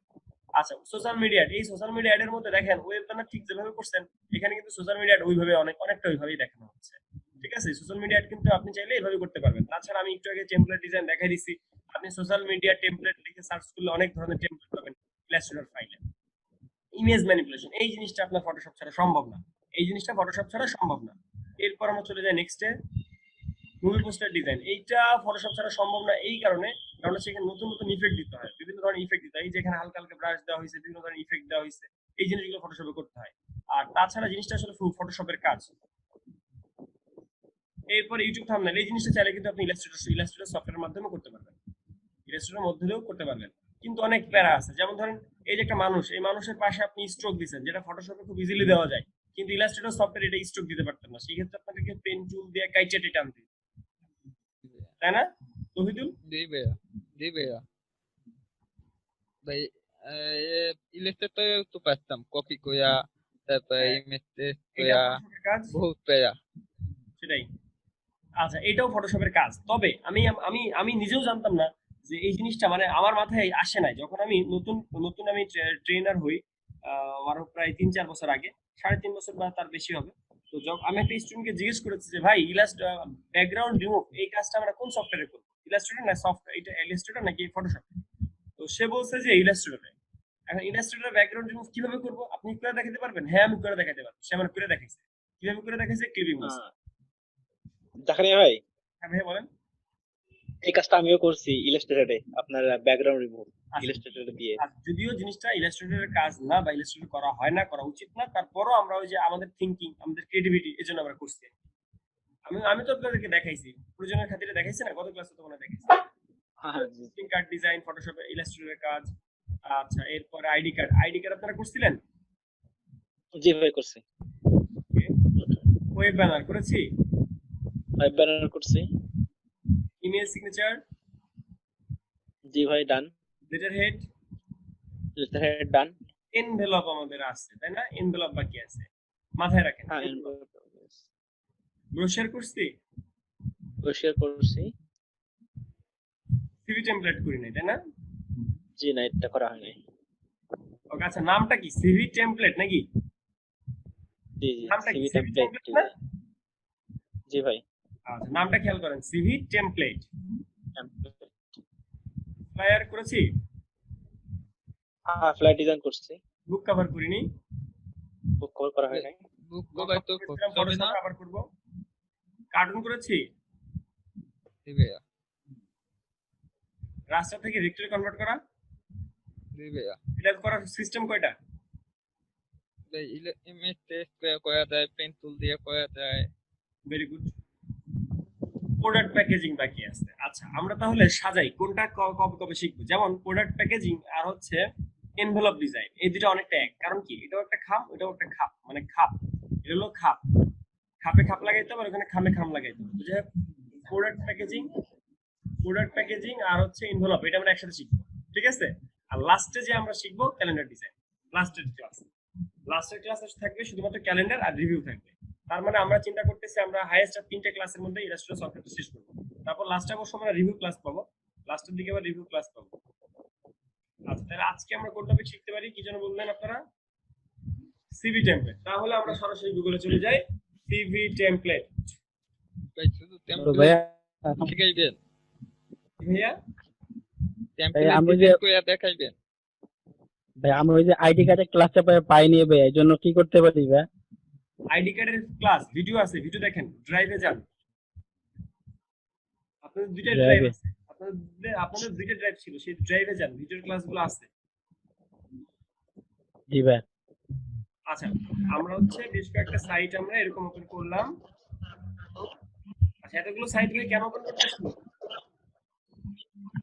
আচ্ছা, সোশ্যাল মিডিয়া, এই সোশ্যাল মিডিয়া এর মধ্যে দেখেন ওয়েব বানার ঠিক যেভাবে করছেন, এখানে কিন্তু সোশ্যাল মিডিয়া ওইভাবে অনেকটা ওইভাবেই দেখানো হচ্ছে। ঠিক আছে, সোশ্যাল মিডিয়া কিন্তু আপনি চাইলে এইভাবে করতে পারবেন। তাছাড়া আমি একটু আগে টেমপ্লেট ডিজাইন দেখাই দিছি, আপনি সোশ্যাল মিডিয়া টেমপ্লেট লিখে সার্চ করলে অনেক ধরনের টেমপ্লেট পাবেন ইলাস্ট্রেটর ফাইলে। ইমেজ ম্যানিপুলেশন, এই জিনিসটা আপনার ফটোশপ ছাড়া সম্ভব না, এরপর আমরা চলে যাই নেক্সটে, মুভি পোস্টার ডিজাইন। এইটা ফটোশপ ছাড়া সম্ভব না, এই কারণ হচ্ছে এখানে নতুন নতুন ইফেক্ট দিতে হয়, বিভিন্ন ধরনের ইফেক্ট দিতে হয়। এই যে এখানে হালকা হালকা ব্রাশ দেওয়া হয়েছে, বিভিন্ন ধরনের ইফেক্ট দেওয়া হয়েছে, এই জিনিসগুলো ফটোশপে করতে হয়। আর তাছাড়া জিনিসটা আসলে ফটোশপের কাজ। এরপর ইউটিউব থাম্বনেল, এই জিনিসটা চাইলে কিন্তু আপনি ইলাস্ট্রেটর সফটওয়্যারের মাধ্যমে করতে পারবেন, ইলাস্ট্রেটরের মধ্যে দিয়েও করতে পারবেন। কিন্তু অনেক প্যারা আছে, যেমন ধরেন এই যে একটা মানুষ, এই মানুষের পাশে আপনি স্ট্রোক দিচ্ছেন, যেটা ফটোশপে খুব ইজিলি দেওয়া যায়, কিন্তু ইলাস্ট্রেটর সফটওয়্যার এটা স্ট্রোক দিতে পারতেন না। সেই ক্ষেত্রে আপনাদেরকে পেন টুল দিয়ে কাইটে টানতে, তাই না তহিদুল? জি ভাইয়া ভাই, ইলাস্ট্রেটর তো পারতাম কপি কইয়া, তারপরে হ্যাঁ, ইমেজ টেস্ট এটা কইয়া, ফটোশপের কাজ, বহুত পেয়া। সেটাই। আচ্ছা, এটাও ফটোশপের কাজ। তবে আমি আমি আমি নিজেও জানতাম না যে এই জিনিসটা, মানে আমার মাথায় আসে নাই যখন আমি নতুন নতুন আমি ট্রেনার হই, আরো প্রায় ৩-৪ বছর আগে, ৩.৫ বছর বা তার বেশি হবে। তো যখন আমি একটা স্টুডেন্টকে জিজ্ঞেস করেছি যে ভাই ব্যাকগ্রাউন্ড রিমুভ এই কাজটা আমরা কোন সফটওয়্যারে করবো, ইলাস্ট্রেটর না সফটওয়্যার, এটা ইলাস্ট্রেটর নাকি ফটোশপ? তো সে বলছে যে ইলাস্ট্রেটরে। এখন ইলাস্ট্রেটর ব্যাকগ্রাউন্ড রিমুভ কিভাবে করবো, আপনি করে দেখাতে পারবেন? হ্যাঁ, আমি করে দেখাতে পারবো। সে আমার করে দেখাইছে। কিভাবে করে দেখাইছে? ক্লিপিং বলছে। জাকারিয়া ভাই, হ্যাঁ ভাই বলেন। এই কাজটা আমিও করছি ইলাস্ট্রেটরে, আপনার ব্যাকগ্রাউন্ড রিমুভ ইলাস্ট্রেটরে দিয়ে। আর যদিও জিনিসটা ইলাস্ট্রেটরের কাজ না বা ইলাস্ট্রেটর করা হয় না, করা উচিত না, তারপরও আমরা ওই যে আমাদের থিঙ্কিং, আমাদের ক্রিয়েটিভিটি, এর জন্য আমরা করছি। আমি তো আপনাদেরকে দেখাইছি, প্রয়োজনের খাতিরে দেখাইছি না, গত ক্লাসে তো মনে হয় দেখাইছি। ভিজিটিং কার্ড ডিজাইন ফটোশপে ইলাস্ট্রেটরের কাজ। আচ্ছা, এরপরে আইডি কার্ড আপনারা করছিলেন? জি ভাই করছি। ওয়েব ব্যানার করেছি, ওয়েব ব্যানার করছি। ইমেল সিগনেচার, জি ভাই ডান। লেটার হেড ডান। এনভেলপ আমাদের আছে, তাই না? এনভেলপ বাকি আছে, মাথায় রাখেন। হ্যাঁ, ব্রোশার করছি, ব্রোশার করছি। সিভি টেমপ্লেট করি নাই, তাই না? জি না, এটা করা হয় নাই। ওকে, আচ্ছা, নামটা কি? সিভি টেমপ্লেট নাকি? জি জি, নামটা কি? সিভি সিভি টেমপ্লেট টেমপ্লেট না? জি ভাই। আচ্ছা, নামটা খেয়াল করেন, সিভি টেমপ্লেট। ফ্লায়ার করেছি, হ্যাঁ ফ্ল্যাট ডিজাইন করছি। বুক কভার করিনি, বুক কভার করা হয় নাই। বুক কভার তো করতে না। আবার করব। কার্টুন করেছি, জি ভাইয়া রাস্তা থেকে ভিক্টরি কনভার্ট করা, জি ভাইয়া এটা করার সিস্টেম কয়টা? ভাই ইমেজ টেস্ট করা যায়, পেন টুল দিয়ে করা যায়। Very good. প্রোডাক্ট প্যাকেজিং বাকি আছে। আচ্ছা, আমরা তাহলে সাজাই কোনটা কবে কবে শিখবো। যেমন প্রোডাক্ট প্যাকেজিং আর হচ্ছে এনভেলপ ডিজাইন, এই দুটো অনেকটা এক। কারণ কি, এটাও একটা খাপ, এটাও একটা খাপ, মানে খাপ, এটা হলো খাপ, খাপে খাপ লাগাইতে হবে, ওখানে খামে খাম লাগাইতে হবে। বুঝে? প্রোডাক্ট প্যাকেজিং আর হচ্ছে এনভেলপ, এটা আমরা একসাথে শিখবো, ঠিক আছে? আর লাস্টে যে আমরা শিখবো ক্যালেন্ডার ডিজাইন, লাস্টের ক্লাসে থাকবে শুধুমাত্র ক্যালেন্ডার আর রিভিউ থাকবে। তার মানে আমরা চিন্তা করতেছি আমরা হাইয়েস্ট 3টে ক্লাসের মধ্যে ইলাস্ট্রেটর সফটওয়্যারটা শেষ করব, তারপর লাস্টে অবশ্য আমরা রিভিউ ক্লাস পাবো, লাস্টের দিকে আবার রিভিউ ক্লাস পাবো। আচ্ছা, তাহলে আজকে আমরা কোন টপিক শিখতে পারি, কি যেন বললেন আপনারা? CV template. তাহলে আমরা সরাসরি গুগলে চলে যাই, সিভি টেমপ্লেট। ভাই শুধু টেমপ্লেট শিখাইবেন ভাইয়া? টেমপ্লেট আমি ডিজাইন করে দেখাইবেন? ভাই আমি ওই যে আইডি কার্ডের ক্লাসটা পাইনি ভাই, এর জন্য কি করতে পারি ভাই? আইডি কার্ডের ক্লাস ভিডিও আছে, ভিডিও দেখেন, ড্রাইভে যান। আপনাদের দুইটা ড্রাইভ আছে, আপনাদের দুইটা ড্রাইভ ছিল, সেই ড্রাইভে যান, ভিডিওর ক্লাসগুলো আছে। জি ভাইয়া। আচ্ছা, আমরা হচ্ছে বেশ কয়েকটা সাইট আমরা এরকম ওপেন করলাম। আচ্ছা, এতগুলো সাইট ভাই কেন ওপেন করতেছেন?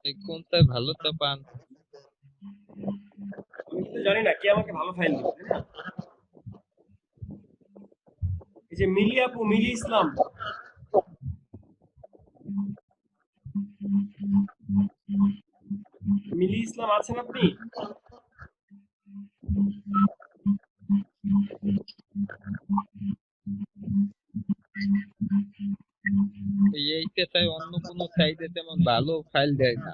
এই কোনটা ভালো তা পান। আমি কিন্তু জানি না কে আমাকে ভালো ফাইল দিবে, তাই না? এই যে মিলি আপু, মিলি ইসলাম, মিলি ইসলাম আছেন আপনি? এইটা তাই অন্য কোনো সাইটে তেমন ভালো ফাইল দেয় না।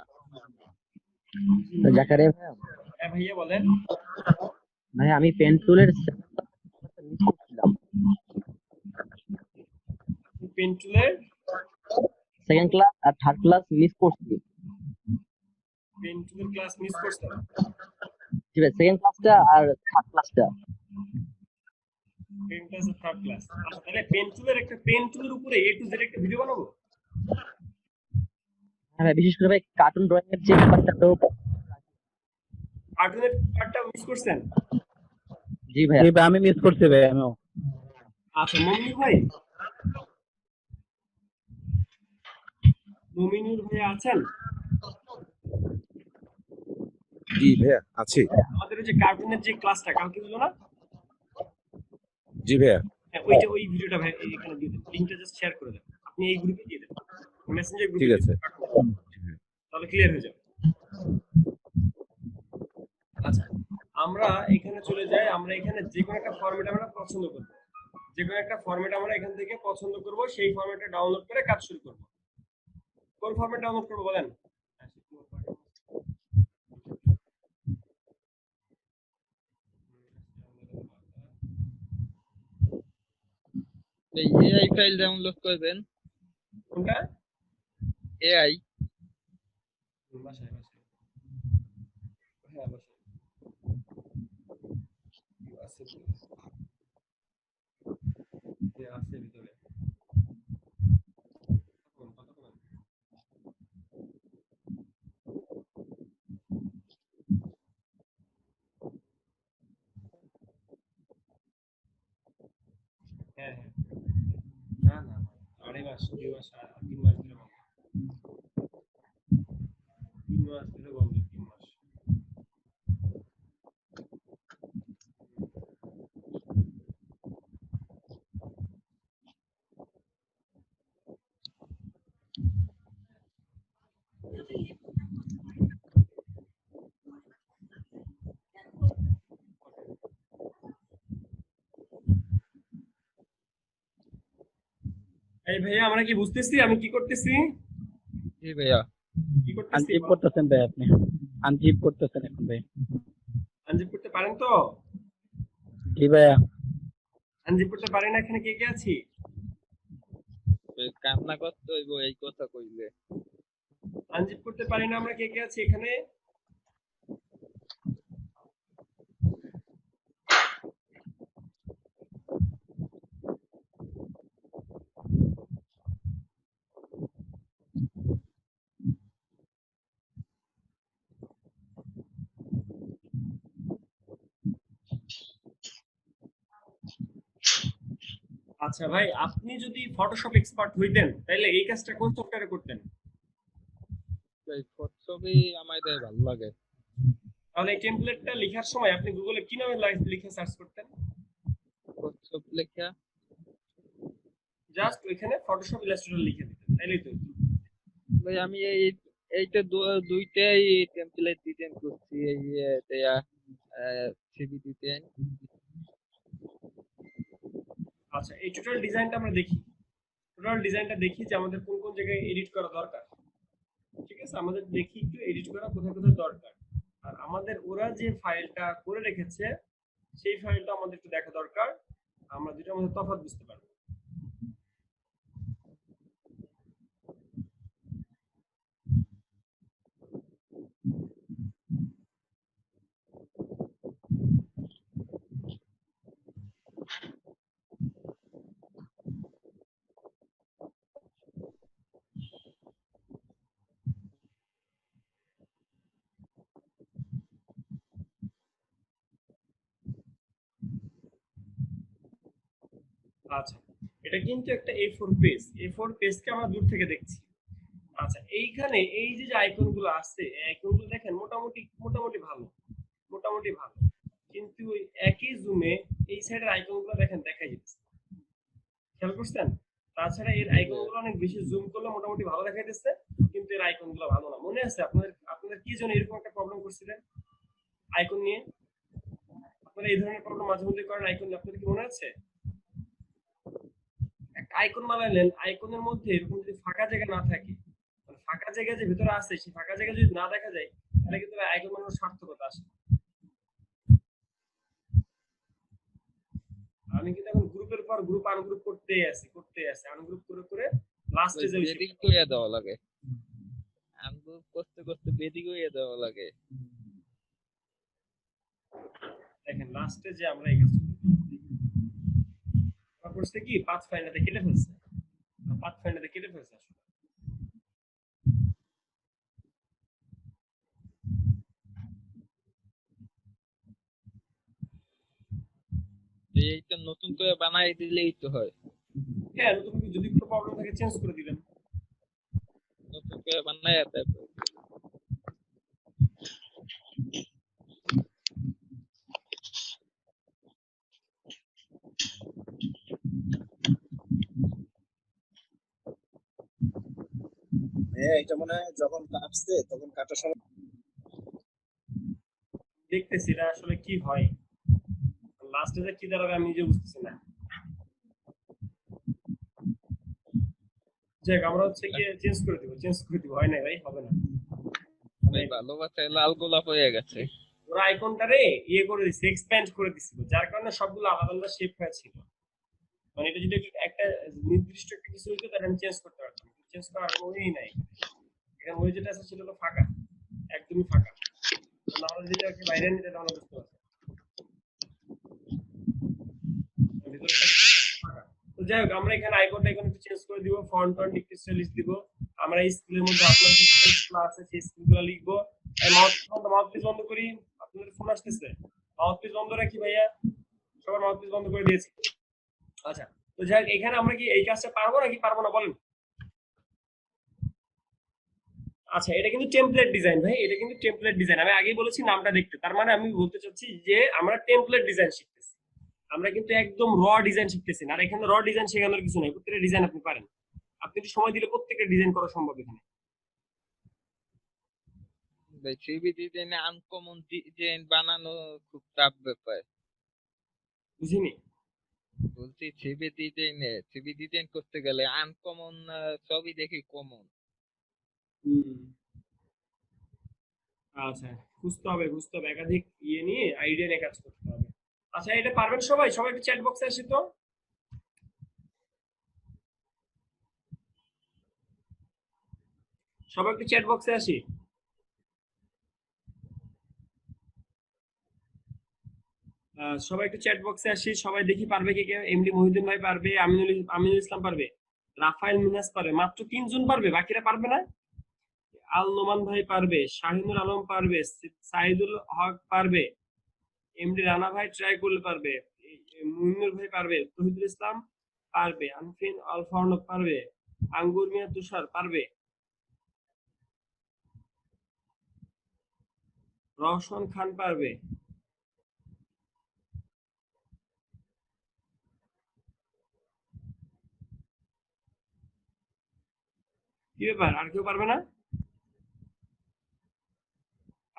জাকারিয়া ভাইয়া, হ্যাঁ ভাইয়া বলেন। ভাই আমি পেন টুলের মিস করছিলাম। পেন টুলের সেকেন্ড ক্লাস আর থার্ড ক্লাস মিস করছি। পেন টুলের ক্লাস মিস করছেন? জি ভাই, সেকেন্ড ক্লাসটা আর থার্ড ক্লাসটা। পেন ক্লাস আর থার্ড ক্লাস। আচ্ছা, তাহলে পেন টুলের একটা, পেন টুলের উপরে এ টু জেড একটা ভিডিও বানাবো। হ্যাঁ ভাই, বিশেষ করে ভাই কার্টুন ড্রয়িং এর যে ব্যাপারটা তো। কার্টুনের পার্টটা মিস করছেন? জি ভাই, জি ভাই, আমি মিস করছি ভাই আমিও। আচ্ছা, মমিনুর ভাই, মমিনুর ভাই আছেন? জি ভাইয়া আছি। আমাদের ওই যে কার্টুনের যে ক্লাসটা কালকে হলো না, জি ভাইয়া। হ্যাঁ, ওইটা, ওই ভিডিওটা ভাই এখানে দিয়ে দেন, লিংকটা জাস্ট শেয়ার করে দেন, আপনি এই গ্রুপে দিয়ে দেন, মেসেঞ্জার গ্রুপে। ঠিক আছে, তাহলে ক্লিয়ার হয়ে যাবে। আচ্ছা, আমরা এখানে চলে যাই। আমরা এখানে যে কোনো একটা ফরম্যাট আমরা পছন্দ করব, যে কোনো একটা ফরম্যাট আমরা এখান থেকে পছন্দ করব, সেই ফরম্যাটটা ডাউনলোড করে কাজ শুরু করব। কোন ফরম্যাট ডাউনলোড করব বলেন? এই এআই ফাইল ডাউনলোড করবেন। কোনটা? এআই। বাসায় বাসায়, হ্যাঁ বাসায় আছে, আছে ভিতরে। হ্যাঁ হ্যাঁ, না না, 2.5 মাস 2 মাস 3 মাস ধরে বন্ধ, 3 মাস ধরে বন্ধ, 3 মাস। এই ভাইয়া, আমরা কি বুঝতেছি আমি কি করতেছি? জি ভাইয়া। কি করতেছি? আনজিপ করতেছেন ভাই আপনি, আনজিপ করতেছেন এখন ভাই। আনজিপ করতে পারেন তো? জি ভাইয়া। আনজিপ করতে পারেন না, এখানে কে কে আছি? কান্না করতে হইব এই কথা কইলে। আনজিপ করতে পারি না আমরা কে কে আছি এখানে? আচ্ছা ভাই, আপনি যদি ফটোশপ এক্সপার্ট হইতেন তাহলে এই কাজটা কোন সফটওয়্যারে করতেন? এই ফটোশপই আমাদের ভালো লাগে। তাহলে এই টেমপ্লেটটা লেখার সময় আপনি গুগলে কি নামে লিখে সার্চ করতেন? ফটোশপ লেখা, জাস্ট ওইখানে ফটোশপ ইলাস্ট্রেটর লিখে দিতেন, তাইলেই তো। ভাই আমি এইটা দুইটাই টেমপ্লেট দিতেন করছি এই সিভি দিতেন। আচ্ছা, এই টোটাল ডিজাইনটা আমরা দেখি, টোটাল ডিজাইনটা দেখি যে আমাদের কোন কোন জায়গায় এডিট করা দরকার। ঠিক আছে, আমাদের দেখি একটু এডিট করা কোথায় কোথায় দরকার, আর আমাদের ওরা যে ফাইলটা করে রেখেছে সেই ফাইলটা আমাদের একটু দেখা দরকার, আমরা দুটোর মধ্যে তফাৎ বুঝতে পারবো। আচ্ছা, এটা কিন্তু একটা A4 পেজ। A4 পেজকে আমরা দূর থেকে দেখছি। আচ্ছা, এইখানে এই যে যে আইকন গুলো আছে, এই আইকন গুলো দেখেন মোটামুটি ভালো, মোটামুটি ভালো। কিন্তু ওই একই জুমে এই সাইডের আইকন গুলো দেখেন দেখাই যাচ্ছে, খেয়াল করছেন? তাছাড়া এর আইকন গুলো অনেক বেশি জুম করলে মোটামুটি ভালো দেখাইতেছে, কিন্তু এর আইকন গুলো ভালো না। মনে আছে আপনাদের কি জন্য এরকম একটা প্রবলেম করছিলেন আইকন নিয়ে? আপনারা এই ধরনের প্রবলেম মাঝে মধ্যে করেন আইকন নিয়ে, আপনাদের কি মনে আছে? একটা আইকন বানাইলেন, আইকনের মধ্যে এরকম যদি ফাঁকা জায়গা না থাকে, মানে ফাঁকা জায়গা যে ভিতরে আছে সেই ফাঁকা জায়গা যদি না দেখা যায়, তাহলে কিন্তু আইকন বানানোর সার্থকতা আসে। আমি কিন্তু এখন গ্রুপের পর গ্রুপ আনগ্রুপ করতেই আছি আনগ্রুপ করে লাস্টে যে বেদিক করে দেওয়া লাগে, আনগ্রুপ করতে বেদিক করে দেওয়া লাগে। দেখেন লাস্টে যে আমরা এই কাজটা করছি কি পাথফাইন্ডারে কেটে ফেলছে, আসলে এইটা নতুন করে বানাই দিলেই তো হয়। হ্যাঁ, নতুন যদি কোনো প্রবলেম থাকে চেঞ্জ করে দিবেন, নতুন করে বানাই তারপর হ্যাঁ এটা মনে হয় যখন কাটছে তখন কাটার সময় দেখতেছি এটা আসলে কি হয়, লাস্টে যে কি দাঁড়াবে আমি নিজে বুঝতেছি না। যাক, আমরা হচ্ছে গিয়ে চেঞ্জ করে দিব। হয় না ভাই, হবে না। ভালোবাসায় লাল গোলাপ হয়ে গেছে। ওরা আইকনটারে ইয়ে করে দিচ্ছে, এক্সপ্যান্ড করে দিছিল, যার কারণে সবগুলো আলাদা আলাদা শেপ হয়েছিল। মানে এটা যদি একটা নির্দিষ্ট একটা কিছু হইতো তাহলে আমি চেঞ্জ করতে পারতাম, চেঞ্জ করার ওই নাই। এখানে ওই যেটা আছে সেটা হলো ফাঁকা, একদমই ফাঁকা। আমরা যদি এটাকে বাইরে নিতে তাহলে বুঝতে পারতাম ভিতরে ফাঁকা। তো যাই হোক, আমরা এখানে আইকনটা একটু চেঞ্জ করে দিব, ফন্ট একটু স্টাইলিশ দিব। আমরা এই স্কুলের মধ্যে আপনার যে স্কুলগুলো আছে সেই স্কুলগুলো লিখবো। মাউথপিস বন্ধ করি, আপনাদের ফোন আসতেছে, মাউথপিস বন্ধ রাখি ভাইয়া, সবার মাউথপিস বন্ধ করে দিয়েছি। আচ্ছা, তো যাই হোক, এখানে আমরা কি এই কাজটা পারবো নাকি পারবো না বলেন? আচ্ছা, এটা কিন্তু টেমপ্লেট ডিজাইন ভাই, এটা কিন্তু টেমপ্লেট ডিজাইন। আমি আগেই বলেছি নামটা দেখতে, তার মানে আমি বলতে চাচ্ছি যে আমরা টেমপ্লেট ডিজাইন শিখতেছি, আমরা কিন্তু একদম র ডিজাইন শিখতেছি না। আর এখানে র ডিজাইন শেখানোর কিছু নাই, প্রত্যেকটা ডিজাইন আপনি পারেন, আপনি একটু সময় দিলে প্রত্যেকটা ডিজাইন করা সম্ভব এখানে। থ্রিডি ডিজাইনে আনকমন ডিজাইন বানানো খুব টাফ ব্যাপার। বুঝিনি? বলছি থ্রিডি ডিজাইন করতে গেলে আনকমন সবই দেখি কমন। আচ্ছা, বুঝতে হবে একাধিক ইয়ে নিয়ে আইডিয়া নিয়ে কাজ করতে হবে। আচ্ছা, এটা পারবেন সবাই? সবাই একটু চ্যাট বক্সে আসি তো। সবাই একটু চ্যাট বক্সে আসি। সবাই একটু চ্যাট বক্সে আসি, সবাই দেখি পারবে কে কে। এমডি মহিউদ্দিন ভাই পারবে, আমিনুল ইসলাম পারবে, রাফায়েল মিনাজ পারবে, মাত্র 3 জন পারবে, বাকিরা পারবে না। আল নোমান ভাই পারবে, শাহিনুর আলম পারবে, সাইদুল হক পারবে, এমডি রানা ভাই ট্রাই করলে পারবে, মুহিনুর ভাই পারবে, তহিদুল ইসলাম পারবে, আনফিন আলফার্নক পারবে, আঙ্গুর মিয়া তুষার পারবে, রওশন খান পারবে, কি ব্যাপার, আর কেউ পারবে না?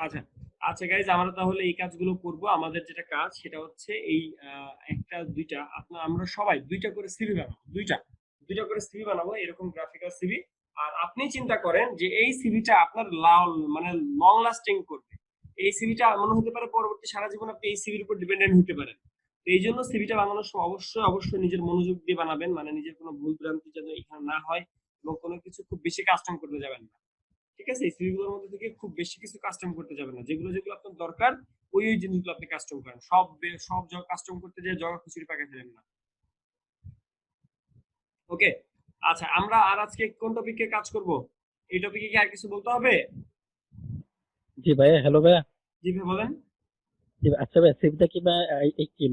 আচ্ছা আচ্ছা গাইজ, আমরা তাহলে এই কাজগুলো করব। আমাদের যেটা কাজ সেটা হচ্ছে এই একটা দুইটা আমরা সবাই দুইটা করে সিভি বানাবো, দুইটা করে সিভি বানাবো, এরকম গ্রাফিক্যাল সিভি। আর আপনি চিন্তা করেন যে এই সিভিটা আপনার মানে লং লাস্টিং করবে, এই সিভিটা মনে হতে পারে পরবর্তী সারা জীবন আপনি এই সিভির উপর ডিপেন্ডেন্ট হতে পারেন। তো এই জন্য সিভিটা বানানোর সময় অবশ্যই নিজের মনোযোগ দিয়ে বানাবেন, মানে নিজের কোনো ভুল ভ্রান্তি যেন এখানে না হয় এবং কোনো কিছু খুব বেশি কাস্টম করতে যাবেন না। ঠিক আছে, এই সিভিগুলোর মধ্যে থেকে খুব বেশি কিছু কাস্টম করতে যাবেন না, যেগুলো আপনার দরকার ওই জিনিসগুলো আপনি কাস্টম করেন। সব কাস্টম করতে যেয়ে জগা খুচুরি পাকা ফেলেন না। ওকে, আচ্ছা, আমরা আর আজকে কোন টপিকে কাজ করব? এই টপিকে কি আর কিছু বলতে হবে? জি ভাইয়া, হ্যালো ভাইয়া। জি ভাই বলেন। আচ্ছা ভাই, সিভিটা কি কি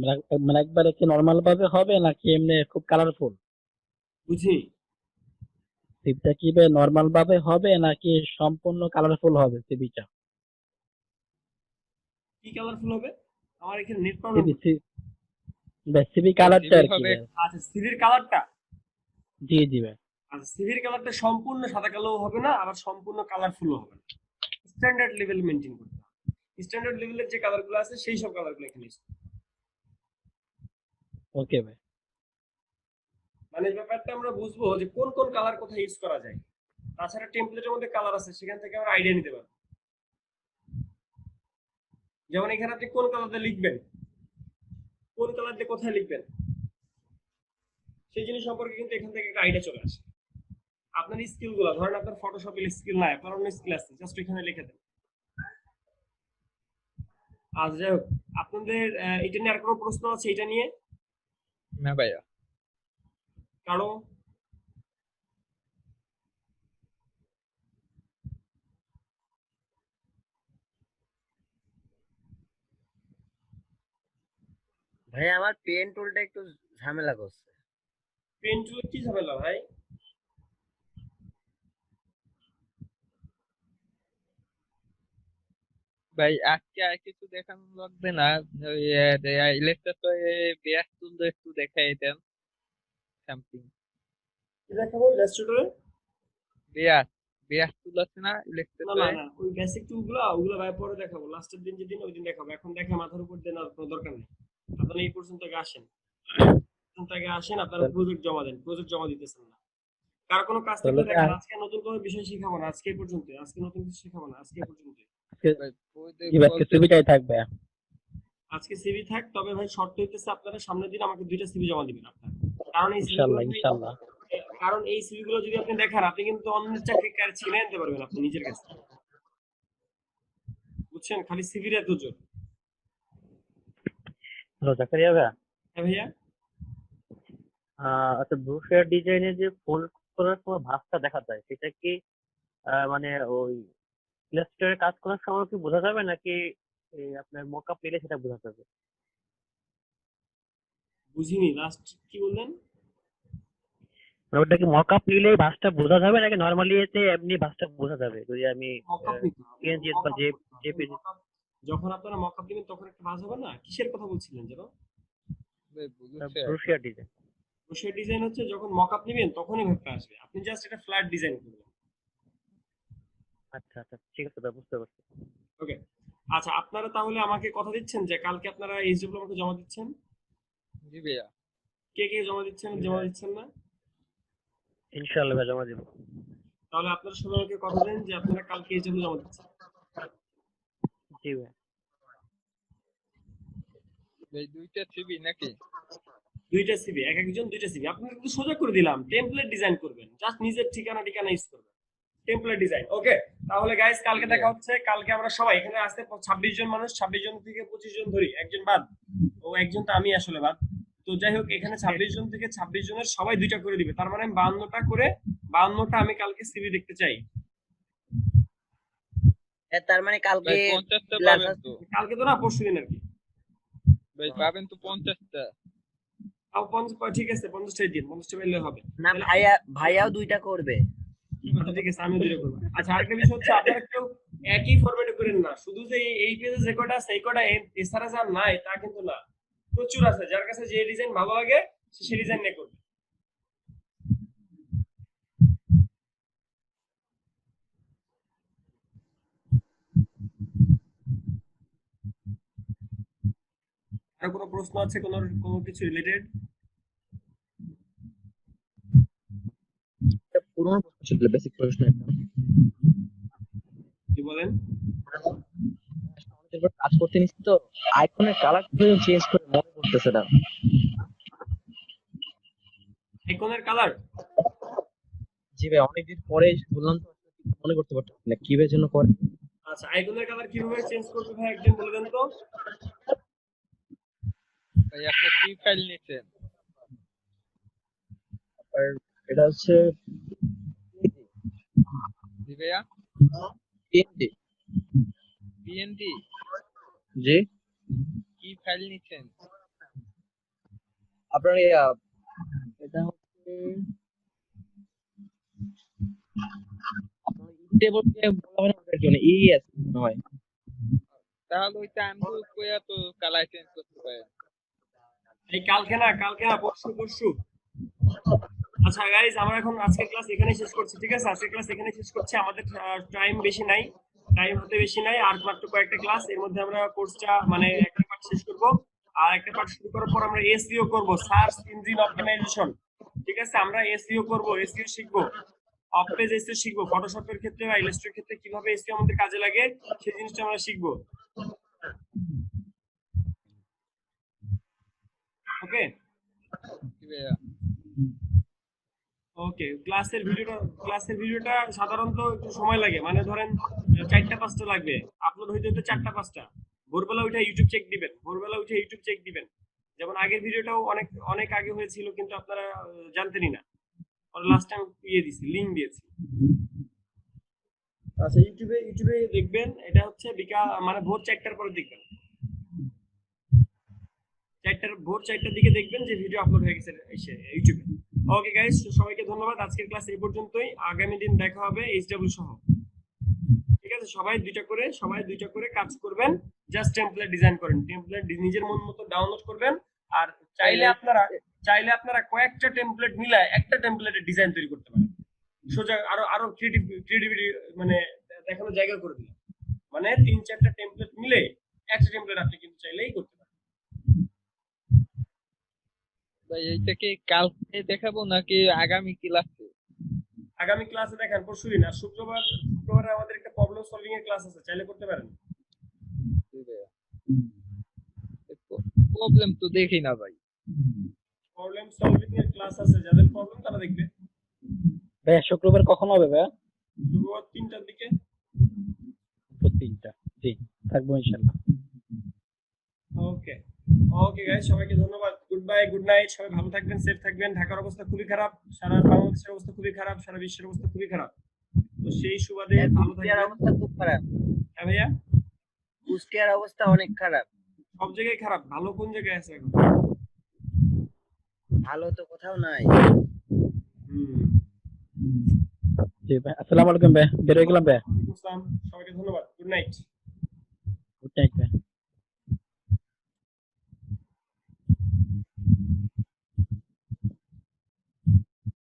মানে একবারে কি নর্মাল ভাবে হবে নাকি এমনি খুব কালারফুল? বুঝি সিভিটা কি নর্মাল ভাবে হবে নাকি সম্পূর্ণ কালারফুল হবে সিভিটা? কি কালারফুল হবে? আমার এখানে নেট প্রবলেম। সিভি কালারটা আর কি হবে ভাই। আচ্ছা সিভির কালারটা, জি জি ভাই। আচ্ছা সিভির কালারটা সম্পূর্ণ সাদা কালো হবে না, আবার সম্পূর্ণ কালারফুলও হবে না। স্ট্যান্ডার্ড লেভেল মেনটেন করতে হবে। স্ট্যান্ডার্ড লেভেলের যে কালারগুলো আছে সেই সব কালারগুলো এখানে use করতে হবে। ওকে ভাই। মানে ব্যাপারটা আমরা বুঝবো যে কোন কোন কালার কোথায় ইউজ করা যায়। তাছাড়া টেমপ্লেটের মধ্যে কালার আছে, সেখান থেকে আমরা আইডিয়া নিতে পারবো। যেমন এখানে আপনি কোন কালার দিয়ে লিখবেন, কোন কালার দিয়ে কোথায় লিখবেন, সেই জিনিস সম্পর্কে কিন্তু এখান থেকে একটা আইডিয়া চলে আসে। আপনার স্কিল গুলো ধরেন আপনার ফটোশপের স্কিল নাই, আপনার অন্য স্কিল আছে, জাস্ট এখানে লিখে দেন। আজ যাই হোক, আপনাদের এটা নিয়ে আর কোনো প্রশ্ন আছে এটা নিয়ে? না ভাইয়া। কারো? ভাই আমার পেন টুলটা একটু ঝামেলা করছে। পেন টুলে কি ঝামেলা ভাই? ভাই আজকে আর কিছু দেখানো লাগবে না, ওই ইলেকট্রেটর ব্যাস তুলতে একটু দেখাই দেন সামথিং। কি দেখাবো ইলাস্ট্রেটরে? ব্যাস টুল আছে না না ইলেকট্রেটরে? না ওই বেসিক টুলগুলো ওগুলো ভাই পরে দেখাবো, লাস্টের দিন যেদিন ওই দিন দেখাবো। এখন দেখে মাথার উপর দেন আর কোনো দরকার নেই। আপনারা এই পর্যন্ত আগে আসেন, আপনারা প্রজেক্ট জমা দেন। প্রজেক্ট জমা দিতেছেন না, কার কোনো কাজ থাকলে দেখেন। আজকে নতুন কোনো বিষয় শেখাবো না, আজকে এই পর্যন্ত। আজকে নতুন কিছু শেখাবো না, আজকে এই পর্যন্ত। সিভিটাই থাকবে। আজকে সিভি থাক, তবে ভাই শর্ত হইতেছে আপনারা সামনের দিন আমাকে 2টা সিভি জমা দিবেন আপনারা। কারণ এই ইনশাআল্লাহ ইনশাআল্লাহ। কারণ এই সিভি গুলো যদি আপনি দেখান, আপনি কিন্তু অন্যের চাকরি কার ছিনে আনতে পারবেন আপনি নিজের কাছে। বুঝছেন? খালি সিভির এত জোর। হ্যালো জাকারিয়া ভাইয়া। হ্যাঁ ভাইয়া। আচ্ছা ব্রোশার ডিজাইনের যে ফোল্ড করার সময় ভাঁজটা দেখা যায়, সেটা কি মানে ওই ইলাস্ট্রেটরে কাজ করার সময় কি বোঝা যাবে নাকি আপনার মকআপ নিলে সেটা বোঝা যাবে? বুঝিনি, লাস্ট কি বললেন? মানে ওটা কি মকআপ নিলেই ভাঁজটা বোঝা যাবে নাকি নরমালি এতে এমনি ভাঁজটা বোঝা যাবে যদি আমি মকআপ নিতে হবে। পিএনজি বা জেপিজি? যখন আপনারা মকআপ নেবেন তখন একটা ভাঁজ হবে না? কিসের কথা বলছিলেন যেন? ব্রোশার ডিজাইন। ব্রোশার ডিজাইন হচ্ছে যখন মকআপ নেবেন তখনই ভাবটা আসবে। আপনি জাস্ট একটা ফ্ল্যাট ডিজাইন করবেন। আচ্ছা আচ্ছা ঠিক আছে দাদা, বুঝতে পারছি। ওকে। আচ্ছা আপনারা তাহলে আমাকে কথা দিচ্ছেন যে কালকে আপনারা এইচডব্লিউ আমাকে জমা দিচ্ছেন? জি ভাইয়া। কে কে জমা দিচ্ছেন, জমা দিচ্ছেন না? ইনশাআল্লাহ ভাই জমা দিব। তাহলে আপনারা সবাই আমাকে কথা দেন যে আপনারা কালকে এইচডব্লিউ জমা দিচ্ছেন। জি ভাই। ভাই 2টা সিভি নাকি? 2টা সিভি, এক একজন 2টা সিভি। আপনারা কিন্তু সোজা করে দিলাম, টেমপ্লেট ডিজাইন করবেন, জাস্ট নিজের ঠিকানা ইউজ করবেন, টেমপ্লেট ডিজাইন। ওকে, তাহলে গাইস কালকে দেখা হচ্ছে। কালকে আমরা সবাই এখানে আসতে 26 জন মানুষ, 26 জন থেকে 25 জন ধরি, একজন বাদ। ও একজন তো আমি আসলে বাদ। তো যাই হোক, এখানে 26 জন থেকে 26 জনের সবাই 2টা করে দিবে। তার মানে 52টা করে, 52টা আমি কালকে সিভি দেখতে চাই। তার মানে কালকে ভাই 50টা পাবেন তো? কালকে তো না, পরশুদিন আর কি। ভাই পাবেন তো 50টা? ঠিক আছে 50টাই দিন, 50টা পেলে হবে না। ভাইয়াও 2টা করবে। আচ্ছা ঠিক আছে, আমি 2টা করব। আচ্ছা আরেকটা বিষয় হচ্ছে, আপনারা কেউ একই ফরম্যাটে করেন না। শুধু যে এই পেজে যে কয়টা আছে এই কয়টা এছাড়া যা নাই তা কিন্তু না। প্রচুর আছে, যার কাছে যে ডিজাইন ভালো লাগে সে সেই ডিজাইন নিয়ে করবে। আর কোনো প্রশ্ন আছে কোনো কিছু রিলেটেড? পুরোনো প্রশ্ন ছিল, বেসিক প্রশ্ন একটা। কি বলেন? কাজ করতে নিচ্ছি তো, আইকনের কালার চেঞ্জ করে মনে করতেছে না। আইকনের কালার? জি ভাই, অনেকদিন পরে বললাম তো, মনে করতে পারতেছি না কিভাবে জন্য করে। আচ্ছা আইকনের কালার কিভাবে চেঞ্জ করবে ভাই একজন বলে দেন তো। ভাই আপনি কি ফাইল নিছেন? আর এটা হচ্ছে জি ভাইয়া। পিএনজি। পিএনজি? জি। কি ফাইল নিচ্ছেন? আপনার এটা হচ্ছে আপনার টেবল কে বলা হয় না ওটার জন্য ইএস মনে হয়। তাহলে ওইটা আনবুক কইয়া তো কালার চেঞ্জ করতে পারেন। এই কালকে না পরশু। আচ্ছা গাইজ, আমরা এখন আজকের ক্লাস এখানে শেষ করছি, ঠিক আছে? আজকের ক্লাস এখানে শেষ করছি, আমাদের টাইম বেশি নাই, আর মাত্র কয়েকটা ক্লাস, এর মধ্যে আমরা কোর্সটা মানে একটা পার্ট শেষ করব, আর একটা পার্ট শুরু করার পর আমরা এসইও করব, সার্চ ইঞ্জিন অপটিমাইজেশন, ঠিক আছে? আমরা এসইও করব, এসইও শিখবো, অফ পেজ এসইও শিখবো, ফটোশপের ক্ষেত্রে বা ইলাস্ট্রেটরের ক্ষেত্রে কিভাবে এসইও আমাদের কাজে লাগে সেই জিনিসটা আমরা শিখবো। ওকে ওকে, ক্লাসের ভিডিওটা সাধারণত একটু সময় লাগে, মানে ধরেন 4টা-5টা লাগবে আপলোড হইতে 4টা-5টা। ভোরবেলা উঠে ইউটিউব চেক দিবেন, যেমন আগের ভিডিওটাও অনেক আগে হয়েছিল, কিন্তু আপনারা জানতেনই না, লাস্ট টাইম লিংক দিয়েছি। আচ্ছা, ইউটিউবে দেখবেন, এটা হচ্ছে মানে ভোর 4টার পরে দেখবেন, ভোর 4টার দিকে দেখবেন যে ভিডিও আপলোড হয়ে গেছে ইউটিউবে। ওকে গাইস, সবাইকে ধন্যবাদ, আজকের ক্লাস এই পর্যন্তই, আগামী দিন দেখা হবে এইচডব্লিউ সহ, ঠিক আছে? সবাই দুইটা করে কাজ করবেন, জাস্ট টেমপ্লেট ডিজাইন করেন, টেমপ্লেট নিজের মন মতো ডাউনলোড করবেন, আর চাইলে আপনারা কয়েকটা টেমপ্লেট মিলায় একটা টেমপ্লেটের ডিজাইন তৈরি করতে পারেন, সোজা আরো ক্রিয়েটিভিটি মানে দেখানোর জায়গা করে দিলাম, মানে 3-4টা টেমপ্লেট মিলে একটা টেমপ্লেট আপনি কিন্তু চাইলেই করতে পারেন। ভাই এইটা কি কালকে দেখাবো নাকি আগামী ক্লাসে? আগামী ক্লাসে দেখান, পরশুদিন। আর শুক্রবার আমাদের একটা প্রবলেম সলভিং এর ক্লাস আছে, চাইলে করতে পারেন। প্রবলেম তো দেখি না ভাই। প্রবলেম সলভিং এর ক্লাস আছে, যাদের প্রবলেম তারা দেখবে। ভাই শুক্রবার কখন হবে ভাই? শুক্রবার 3টার দিকে। 3টা, জি থাকবো ইনশাআল্লাহ। ওকে গাইস, সবাইকে ধন্যবাদ, গুড বাই, গুড নাইট, সবাই ভালো থাকবেন, সেফ থাকবেন। ঢাকার অবস্থা খুবই খারাপ, সারা বাংলাদেশের অবস্থা খুবই খারাপ, সারা বিশ্বের অবস্থা খুবই খারাপ, তো সেই সুবাদে ভালো থাকবেন। অবস্থা খুব খারাপ। হ্যাঁ ভাইয়া, কুষ্টিয়ার অবস্থা অনেক খারাপ। সব জায়গায় খারাপ, ভালো কোন জায়গায় আছে এখন? ভালো তো কোথাও নাই। জি ভাই, আসসালামু আলাইকুম ভাই, বের হয়ে গেলাম ভাই। সবাইকে ধন্যবাদ, গুড নাইট। গুড নাইট ভাই।